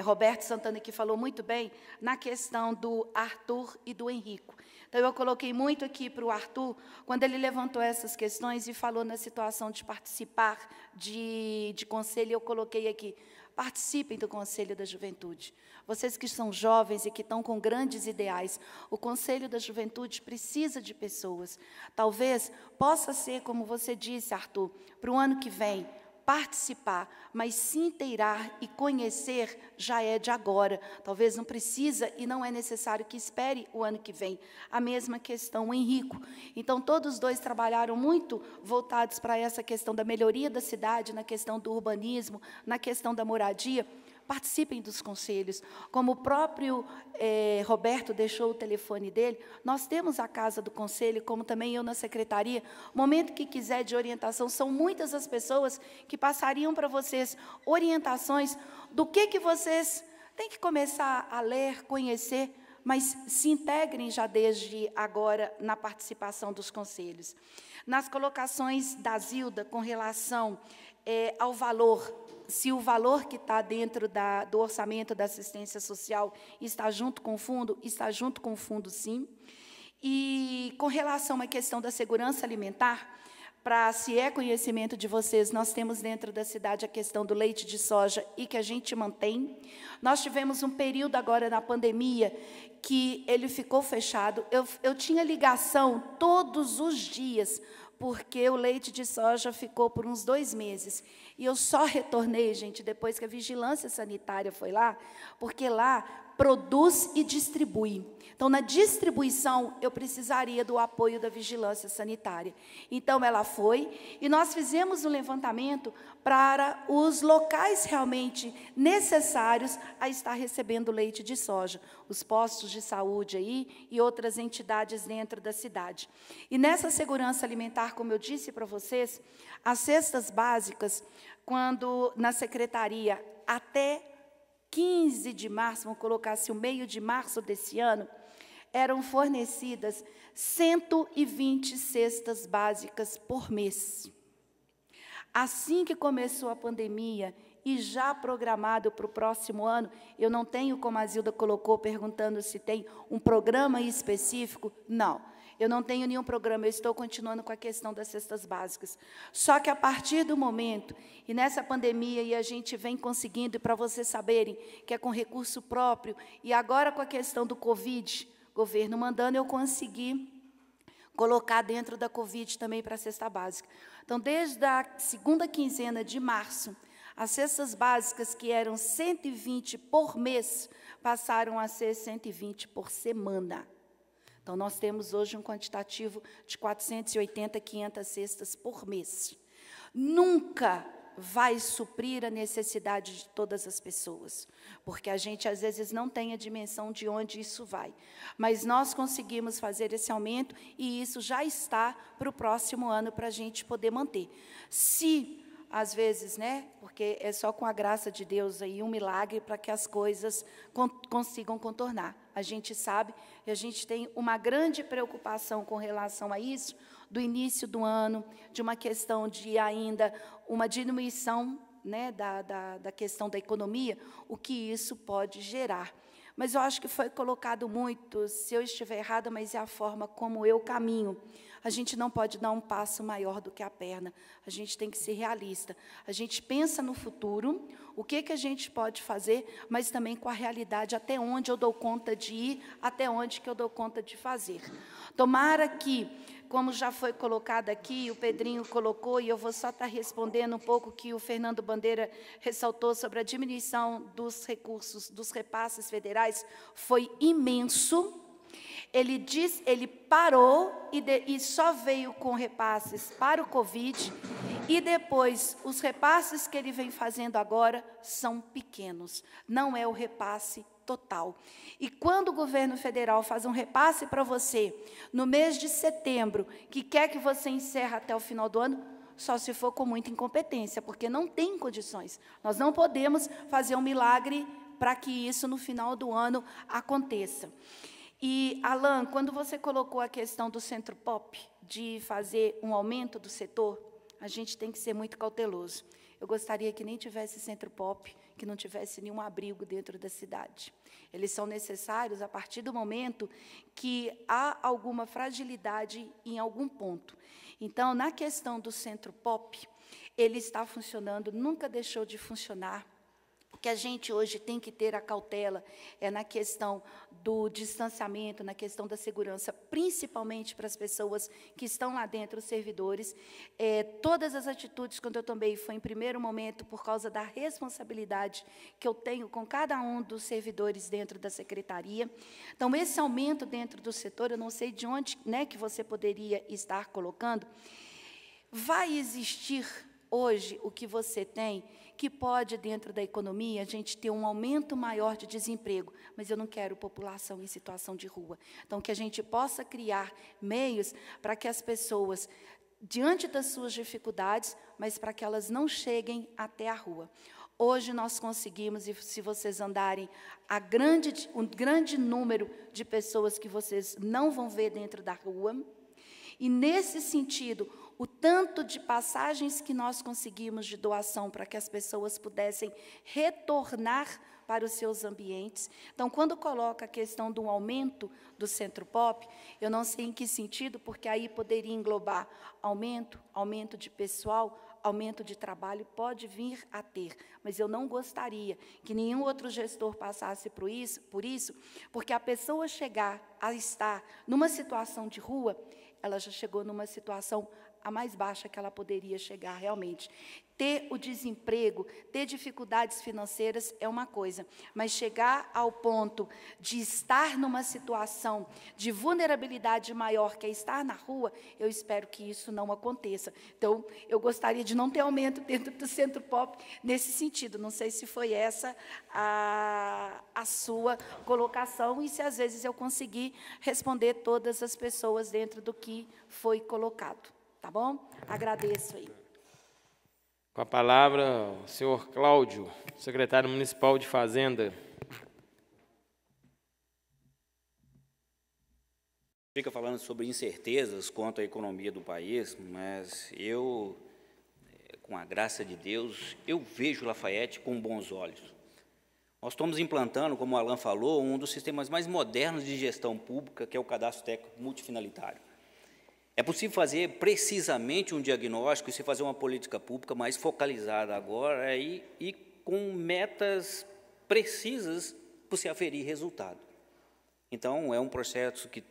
D: Roberto Santana aqui falou muito bem, na questão do Arthur e do Henrico. Então, eu coloquei muito aqui para o Arthur, quando ele levantou essas questões e falou na situação de participar de conselho, eu coloquei aqui, participem do Conselho da Juventude. Vocês que são jovens e que estão com grandes ideais, o Conselho da Juventude precisa de pessoas. Talvez possa ser, como você disse, Arthur, para o ano que vem, participar, mas se inteirar e conhecer já é de agora. Talvez não precisa e não é necessário que espere o ano que vem. A mesma questão, o Henrico. Então, todos dois trabalharam muito voltados para essa questão da melhoria da cidade, na questão do urbanismo, na questão da moradia. Participem dos conselhos. Como o próprio Roberto deixou o telefone dele, nós temos a Casa do Conselho, como também eu na secretaria. O momento que quiser de orientação, são muitas as pessoas que passariam para vocês orientações do que vocês têm que começar a ler, conhecer, mas se integrem já desde agora na participação dos conselhos. Nas colocações da Zilda com relação ao valor, se o valor que está dentro do orçamento da assistência social está junto com o fundo, está junto com o fundo, sim. E com relação à questão da segurança alimentar, se é conhecimento de vocês, nós temos dentro da cidade a questão do leite de soja e que a gente mantém. Nós tivemos um período agora na pandemia que ele ficou fechado. Eu tinha ligação todos os dias, porque o leite de soja ficou por uns 2 meses. E eu só retornei, gente, depois que a vigilância sanitária foi lá, porque lá produz e distribui. Então, na distribuição, eu precisaria do apoio da vigilância sanitária. Então, ela foi, e nós fizemos um levantamento para os locais realmente necessários a estar recebendo leite de soja, os postos de saúde aí e outras entidades dentro da cidade. E nessa segurança alimentar, como eu disse para vocês, as cestas básicas, quando na secretaria até 15 de março, vamos colocar assim, o meio de março desse ano, eram fornecidas 120 cestas básicas por mês. Assim que começou a pandemia, e já programado para o próximo ano, eu não tenho, como a Zilda colocou, perguntando se tem um programa específico, não. Eu não tenho nenhum programa, eu estou continuando com a questão das cestas básicas. Só que a partir do momento, e nessa pandemia, e a gente vem conseguindo, e para vocês saberem que é com recurso próprio, e agora com a questão do Covid, governo mandando, eu consegui colocar dentro da Covid também para a cesta básica. Então, desde a segunda quinzena de março, as cestas básicas, que eram 120 por mês, passaram a ser 120 por semana. Então, nós temos hoje um quantitativo de 480, 500 cestas por mês. Nunca vai suprir a necessidade de todas as pessoas, porque a gente, às vezes, não tem a dimensão de onde isso vai. Mas nós conseguimos fazer esse aumento e isso já está para o próximo ano para a gente poder manter. Se, às vezes, né, porque é só com a graça de Deus aí um milagre para que as coisas consigam contornar. A gente sabe e a gente tem uma grande preocupação com relação a isso, do início do ano, de uma questão de ainda uma diminuição, né, da questão da economia, o que isso pode gerar. Mas eu acho que foi colocado muito, se eu estiver errada, mas é a forma como eu caminho. A gente não pode dar um passo maior do que a perna, a gente tem que ser realista. A gente pensa no futuro, o que a gente pode fazer, mas também com a realidade, até onde eu dou conta de ir, até onde que eu dou conta de fazer. Tomara que, como já foi colocado aqui, o Pedrinho colocou, e eu vou só estar respondendo um pouco que o Fernando Bandeira ressaltou sobre a diminuição dos recursos, dos repasses federais, foi imenso. Ele parou e só veio com repasses para o Covid, e depois os repasses que ele vem fazendo agora são pequenos, não é o repasse total. E quando o governo federal faz um repasse para você, no mês de setembro, que quer que você encerre até o final do ano, só se for com muita incompetência, porque não tem condições. Nós não podemos fazer um milagre para que isso, no final do ano, aconteça. E, Alan, quando você colocou a questão do Centro Pop, de fazer um aumento do setor, a gente tem que ser muito cauteloso. Eu gostaria que nem tivesse Centro Pop, que não tivesse nenhum abrigo dentro da cidade. Eles são necessários a partir do momento que há alguma fragilidade em algum ponto. Então, na questão do Centro Pop, ele está funcionando, nunca deixou de funcionar. O que a gente hoje tem que ter a cautela é na questão do distanciamento, na questão da segurança, principalmente para as pessoas que estão lá dentro, os servidores. Todas as atitudes, quando eu tomei, foi em primeiro momento por causa da responsabilidade que eu tenho com cada um dos servidores dentro da secretaria. Então, esse aumento dentro do setor, eu não sei de onde, né, que você poderia estar colocando, vai existir hoje o que você tem, que pode, dentro da economia, a gente ter um aumento maior de desemprego, mas eu não quero população em situação de rua. Então, que a gente possa criar meios para que as pessoas, diante das suas dificuldades, mas para que elas não cheguem até a rua. Hoje nós conseguimos, e se vocês andarem, um grande número de pessoas que vocês não vão ver dentro da rua. E, nesse sentido, o tanto de passagens que nós conseguimos de doação para que as pessoas pudessem retornar para os seus ambientes. Então, quando coloca a questão do aumento do Centro Pop, eu não sei em que sentido, porque aí poderia englobar aumento de pessoal, aumento de trabalho, pode vir a ter, mas eu não gostaria que nenhum outro gestor passasse por isso, porque a pessoa chegar a estar numa situação de rua, ela já chegou numa situação a mais baixa que ela poderia chegar realmente. Ter o desemprego, ter dificuldades financeiras é uma coisa, mas chegar ao ponto de estar numa situação de vulnerabilidade maior, que é estar na rua, eu espero que isso não aconteça. Então, eu gostaria de não ter aumento dentro do Centro Pop nesse sentido. Não sei se foi essa a sua colocação e se, às vezes, eu consegui responder todas as pessoas dentro do que foi colocado. Tá bom? Agradeço aí.
A: Com a palavra, o senhor Cláudio, secretário municipal de Fazenda.
C: Fica falando sobre incertezas quanto à economia do país, mas eu, com a graça de Deus, eu vejo Lafayette com bons olhos. Nós estamos implantando, como o Alan falou, um dos sistemas mais modernos de gestão pública, que é o cadastro técnico multifinalitário. É possível fazer precisamente um diagnóstico e se fazer uma política pública mais focalizada agora e com metas precisas para se aferir resultado. Então, é um processo que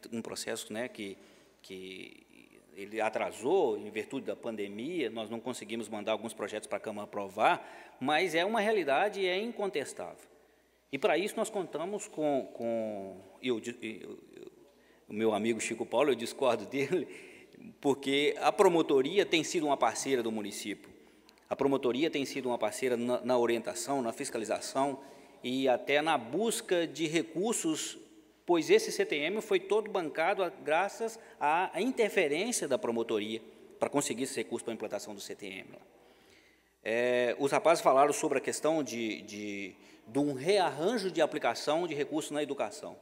C: ele atrasou em virtude da pandemia, nós não conseguimos mandar alguns projetos para a Câmara aprovar, mas é uma realidade e é incontestável. E, para isso, nós contamos com o meu amigo Chico Paulo, eu discordo dele, porque a promotoria tem sido uma parceira do município. A promotoria tem sido uma parceira na orientação, na fiscalização e até na busca de recursos, pois esse CTM foi todo bancado graças à interferência da promotoria para conseguir esse recurso para a implantação do CTM. Os rapazes falaram sobre a questão de um rearranjo de aplicação de recursos na educação.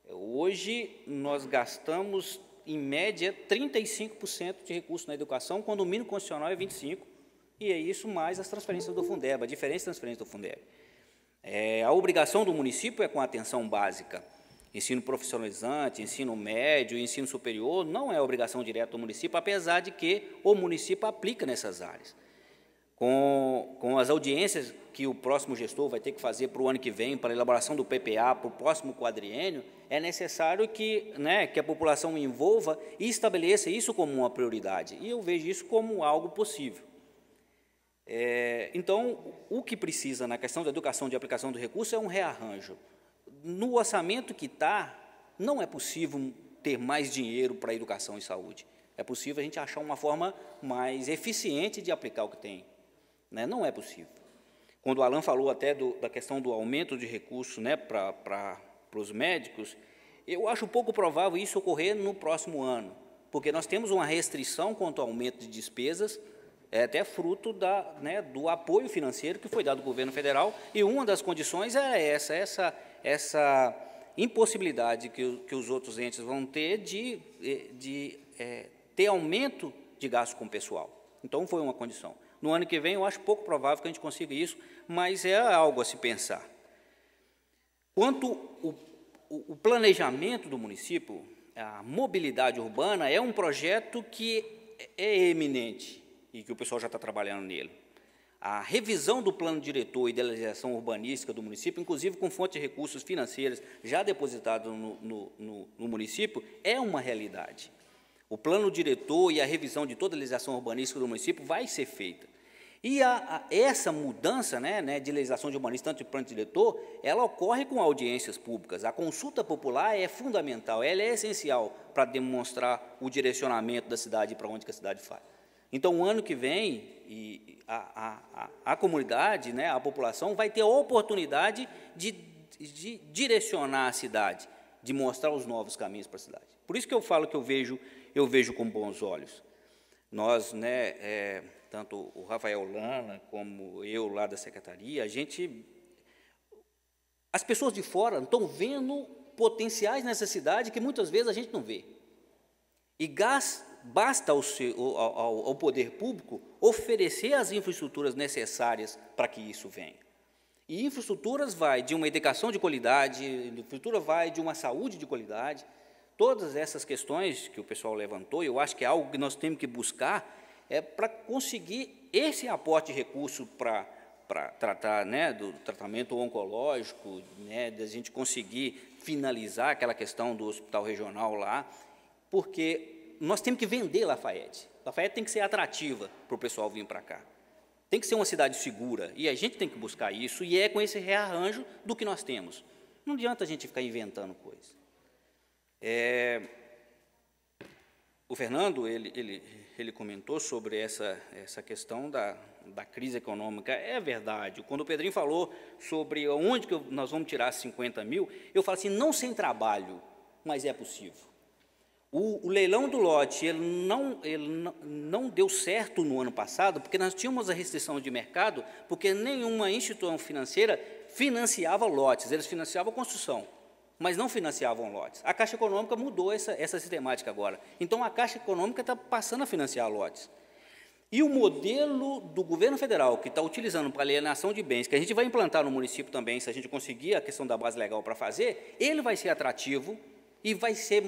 C: Hoje, nós gastamos, em média, 35% de recursos na educação, quando o mínimo constitucional é 25%, e é isso mais as transferências do Fundeb, a diferença das transferências do Fundeb. A obrigação do município é com a atenção básica. Ensino profissionalizante, ensino médio, ensino superior, não é obrigação direta do município, apesar de que o município aplica nessas áreas. Com as audiências que o próximo gestor vai ter que fazer para o ano que vem, para a elaboração do PPA, para o próximo quadriênio, é necessário que a população envolva e estabeleça isso como uma prioridade. E eu vejo isso como algo possível. Então, o que precisa na questão da educação de aplicação do recurso é um rearranjo. No orçamento que está, não é possível ter mais dinheiro para educação e saúde. É possível a gente achar uma forma mais eficiente de aplicar o que tem. Não é possível. Quando o Alan falou até da questão do aumento de recursos para os médicos, eu acho pouco provável isso ocorrer no próximo ano, porque nós temos uma restrição quanto ao aumento de despesas, até fruto do apoio financeiro que foi dado do governo federal, e uma das condições é essa impossibilidade que os outros entes vão ter de ter aumento de gasto com o pessoal. Então, foi uma condição. No ano que vem, eu acho pouco provável que a gente consiga isso, mas é algo a se pensar. Quanto o planejamento do município, a mobilidade urbana é um projeto que é eminente e que o pessoal já está trabalhando nele. A revisão do plano diretor e da legislação urbanística do município, inclusive com fonte de recursos financeiros já depositados no município, é uma realidade. O plano diretor e a revisão de toda a legislação urbanística do município vai ser feita. E essa mudança de legislação de urbanismo, tanto de plano diretor, ela ocorre com audiências públicas. A consulta popular é fundamental, ela é essencial para demonstrar o direcionamento da cidade e para onde que a cidade vai. Então, o ano que vem, a comunidade, a população, vai ter a oportunidade de direcionar a cidade, de mostrar os novos caminhos para a cidade. Por isso que eu falo que eu vejo com bons olhos. Nós, tanto o Rafael Lana como eu lá da secretaria, as pessoas de fora estão vendo potenciais nessa cidade que muitas vezes a gente não vê. E basta ao poder público oferecer as infraestruturas necessárias para que isso venha. E infraestruturas vai de uma educação de qualidade, infraestrutura vai de uma saúde de qualidade. Todas essas questões que o pessoal levantou, eu acho que é algo que nós temos que buscar para conseguir esse aporte de recurso para tratar, né, do tratamento oncológico, né, da gente conseguir finalizar aquela questão do hospital regional lá, porque nós temos que vender Lafayette. Lafayette tem que ser atrativa para o pessoal vir para cá. Tem que ser uma cidade segura, e a gente tem que buscar isso, e é com esse rearranjo do que nós temos. Não adianta a gente ficar inventando coisa. O Fernando, ele comentou sobre essa questão da crise econômica. É verdade. Quando o Pedrinho falou sobre onde que nós vamos tirar 50 mil, eu falo assim, não sem trabalho, mas é possível. O leilão do lote, ele não deu certo no ano passado, porque nós tínhamos a restrição de mercado, porque nenhuma instituição financeira financiava lotes, eles financiavam construção, mas não financiavam lotes. A Caixa Econômica mudou essa sistemática agora. Então, a Caixa Econômica está passando a financiar lotes. E o modelo do governo federal, que está utilizando para alienação de bens, que a gente vai implantar no município também, se a gente conseguir a questão da base legal para fazer, ele vai ser atrativo e vai ser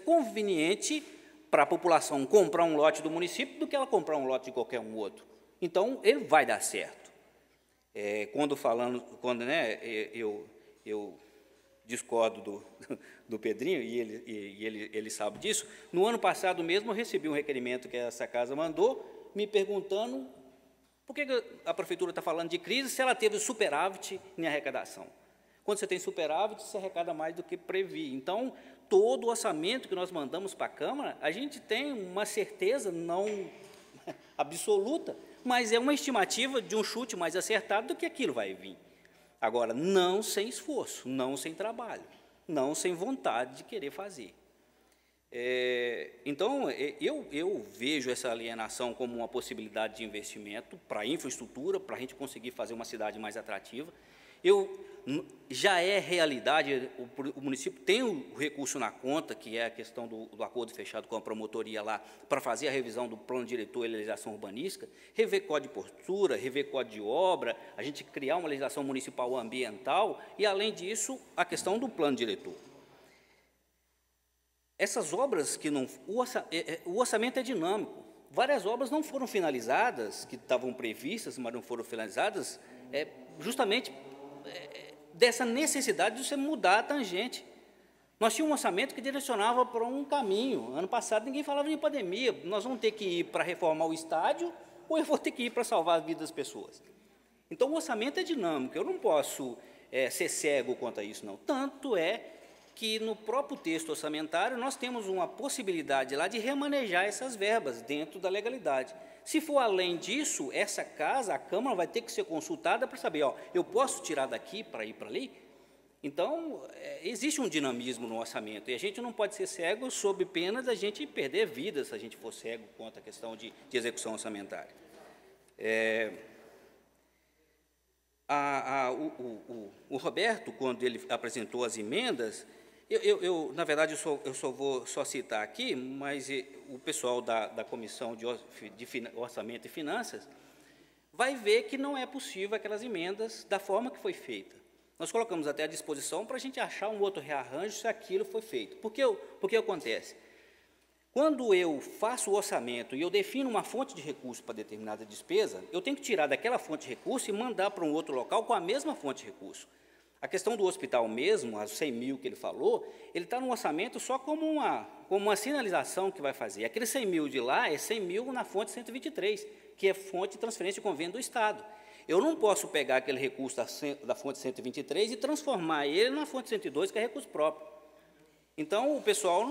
C: conveniente para a população comprar um lote do município do que ela comprar um lote de qualquer um outro. Então, ele vai dar certo. Eu discordo do Pedrinho, e ele sabe disso. No ano passado mesmo, eu recebi um requerimento que essa casa mandou, me perguntando por que a prefeitura está falando de crise se ela teve superávit em arrecadação. Quando você tem superávit, você arrecada mais do que previa. Então, todo o orçamento que nós mandamos para a Câmara, a gente tem uma certeza não absoluta, mas é uma estimativa de um chute mais acertado do que aquilo vai vir. Agora, não sem esforço, não sem trabalho, não sem vontade de querer fazer. Então, eu vejo essa alienação como uma possibilidade de investimento para a infraestrutura, para a gente conseguir fazer uma cidade mais atrativa. Já é realidade, o município tem o recurso na conta, que é a questão do acordo fechado com a promotoria lá, para fazer a revisão do plano diretor e legislação urbanística, rever código de postura, rever código de obra, a gente criar uma legislação municipal ambiental e, além disso, a questão do plano diretor. Essas obras que não... O orçamento é dinâmico. Várias obras não foram finalizadas, que estavam previstas, mas não foram finalizadas, justamente dessa necessidade de você mudar a tangente. Nós tínhamos um orçamento que direcionava para um caminho. Ano passado ninguém falava de pandemia. Nós vamos ter que ir para reformar o estádio ou eu vou ter que ir para salvar a vida das pessoas. Então, o orçamento é dinâmico. Eu não posso ser cego quanto a isso, não. Tanto é que no próprio texto orçamentário nós temos uma possibilidade lá de remanejar essas verbas dentro da legalidade. Se for além disso, essa casa, a Câmara vai ter que ser consultada para saber, eu posso tirar daqui para ir para ali? Então, existe um dinamismo no orçamento, e a gente não pode ser cego sob pena da gente perder vidas se a gente for cego quanto à questão de execução orçamentária. O Roberto, quando ele apresentou as emendas, na verdade, eu só vou citar aqui, mas o pessoal da Comissão de Orçamento e Finanças vai ver que não é possível aquelas emendas da forma que foi feita. Nós colocamos até à disposição para a gente achar um outro rearranjo se aquilo foi feito. Porque acontece? Quando eu faço o orçamento e eu defino uma fonte de recurso para determinada despesa, eu tenho que tirar daquela fonte de recurso e mandar para um outro local com a mesma fonte de recurso. A questão do hospital mesmo, as 100 mil que ele falou, ele está no orçamento só como uma sinalização que vai fazer. Aqueles 100 mil de lá é 100 mil na fonte 123, que é fonte de transferência de convênio do Estado. Eu não posso pegar aquele recurso da fonte 123 e transformar ele na fonte 102, que é recurso próprio. Então, o pessoal,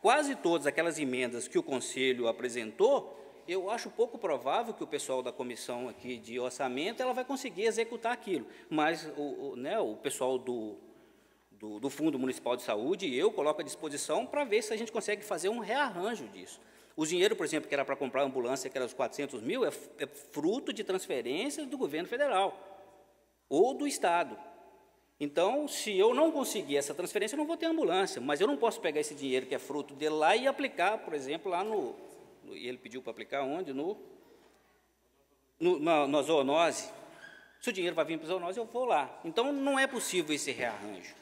C: quase todas aquelas emendas que o Conselho apresentou, eu acho pouco provável que o pessoal da comissão aqui de orçamento ela vai conseguir executar aquilo, mas o pessoal do Fundo Municipal de Saúde, eu coloco à disposição para ver se a gente consegue fazer um rearranjo disso. O dinheiro, por exemplo, que era para comprar a ambulância, que era os 400 mil, é fruto de transferências do governo federal ou do Estado. Então, se eu não conseguir essa transferência, eu não vou ter ambulância, mas eu não posso pegar esse dinheiro que é fruto dele lá e aplicar, por exemplo, lá e ele pediu para aplicar onde? Na zoonose. Se o dinheiro vai vir para a zoonose, eu vou lá. Então, não é possível esse rearranjo.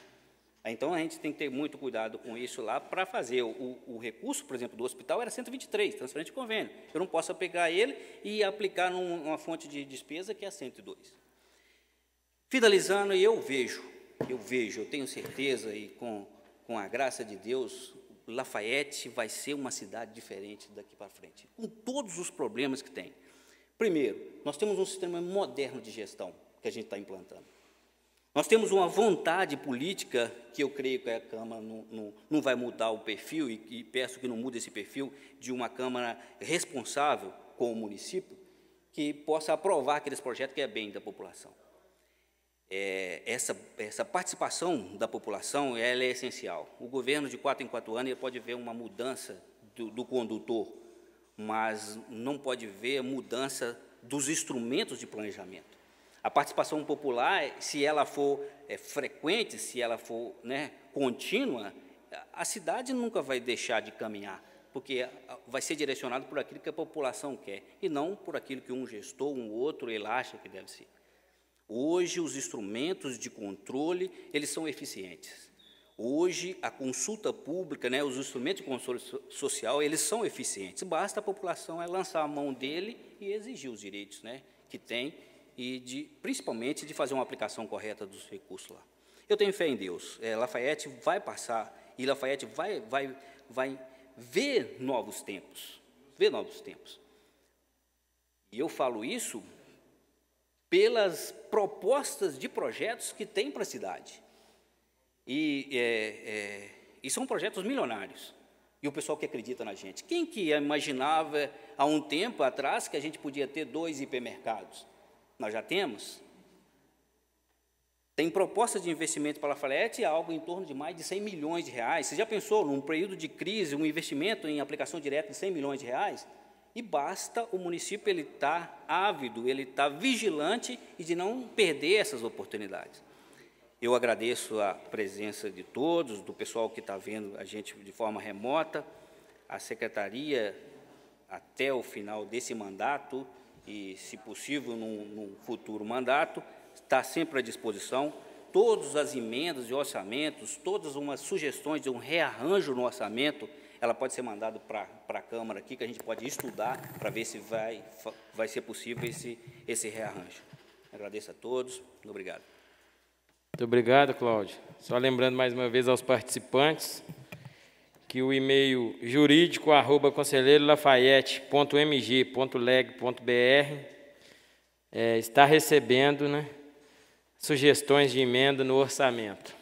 C: Então, a gente tem que ter muito cuidado com isso lá para fazer. O recurso, por exemplo, do hospital era 123, transferência de convênio. Eu não posso pegar ele e aplicar numa fonte de despesa que é 102. Finalizando, eu tenho certeza, e com a graça de Deus, Lafayette vai ser uma cidade diferente daqui para frente, com todos os problemas que tem. Primeiro, nós temos um sistema moderno de gestão que a gente está implantando. Nós temos uma vontade política que eu creio que a Câmara não vai mudar o perfil, e peço que não mude esse perfil, de uma Câmara responsável com o município, que possa aprovar aqueles projetos que é bem da população. Essa participação da população ela é essencial. O governo, de 4 em 4 anos, ele pode ver uma mudança do condutor, mas não pode ver mudança dos instrumentos de planejamento. A participação popular, se ela for frequente, se ela for contínua, a cidade nunca vai deixar de caminhar, porque vai ser direcionado por aquilo que a população quer, e não por aquilo que um gestor, um outro, ele acha que deve ser. Hoje, os instrumentos de controle, eles são eficientes. Hoje, a consulta pública, os instrumentos de controle social, eles são eficientes. Basta a população lançar a mão dele e exigir os direitos que tem, e principalmente de fazer uma aplicação correta dos recursos lá. Eu tenho fé em Deus. Lafayette vai passar, e Lafayette vai ver novos tempos. E eu falo isso pelas propostas de projetos que tem para a cidade. E são projetos milionários. E o pessoal que acredita na gente. Quem que imaginava, há um tempo atrás, que a gente podia ter 2 hipermercados? Nós já temos. Tem propostas de investimento para a Lafayette, algo em torno de mais de 100 milhões de reais. Você já pensou, num período de crise, um investimento em aplicação direta de 100 milhões de reais? E basta o município ele estar ávido, ele estar vigilante e de não perder essas oportunidades. Eu agradeço a presença de todos, do pessoal que está vendo a gente de forma remota, a secretaria, até o final desse mandato, e, se possível, num futuro mandato, está sempre à disposição. Todas as emendas de orçamentos, todas umas sugestões de um rearranjo no orçamento, ela pode ser mandada para a Câmara aqui, que a gente pode estudar para ver se vai ser possível esse rearranjo. Agradeço a todos. Muito obrigado.
A: Muito obrigado, Cláudio. Só lembrando mais uma vez aos participantes que o e-mail jurídico@conselheirolafayette.mg.leg.br está recebendo sugestões de emenda no orçamento.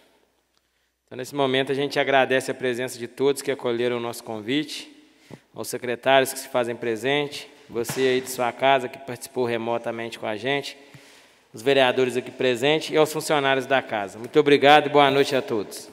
A: Então, nesse momento, a gente agradece a presença de todos que acolheram o nosso convite, aos secretários que se fazem presente, você aí de sua casa que participou remotamente com a gente, os vereadores aqui presentes e aos funcionários da casa. Muito obrigado e boa noite a todos.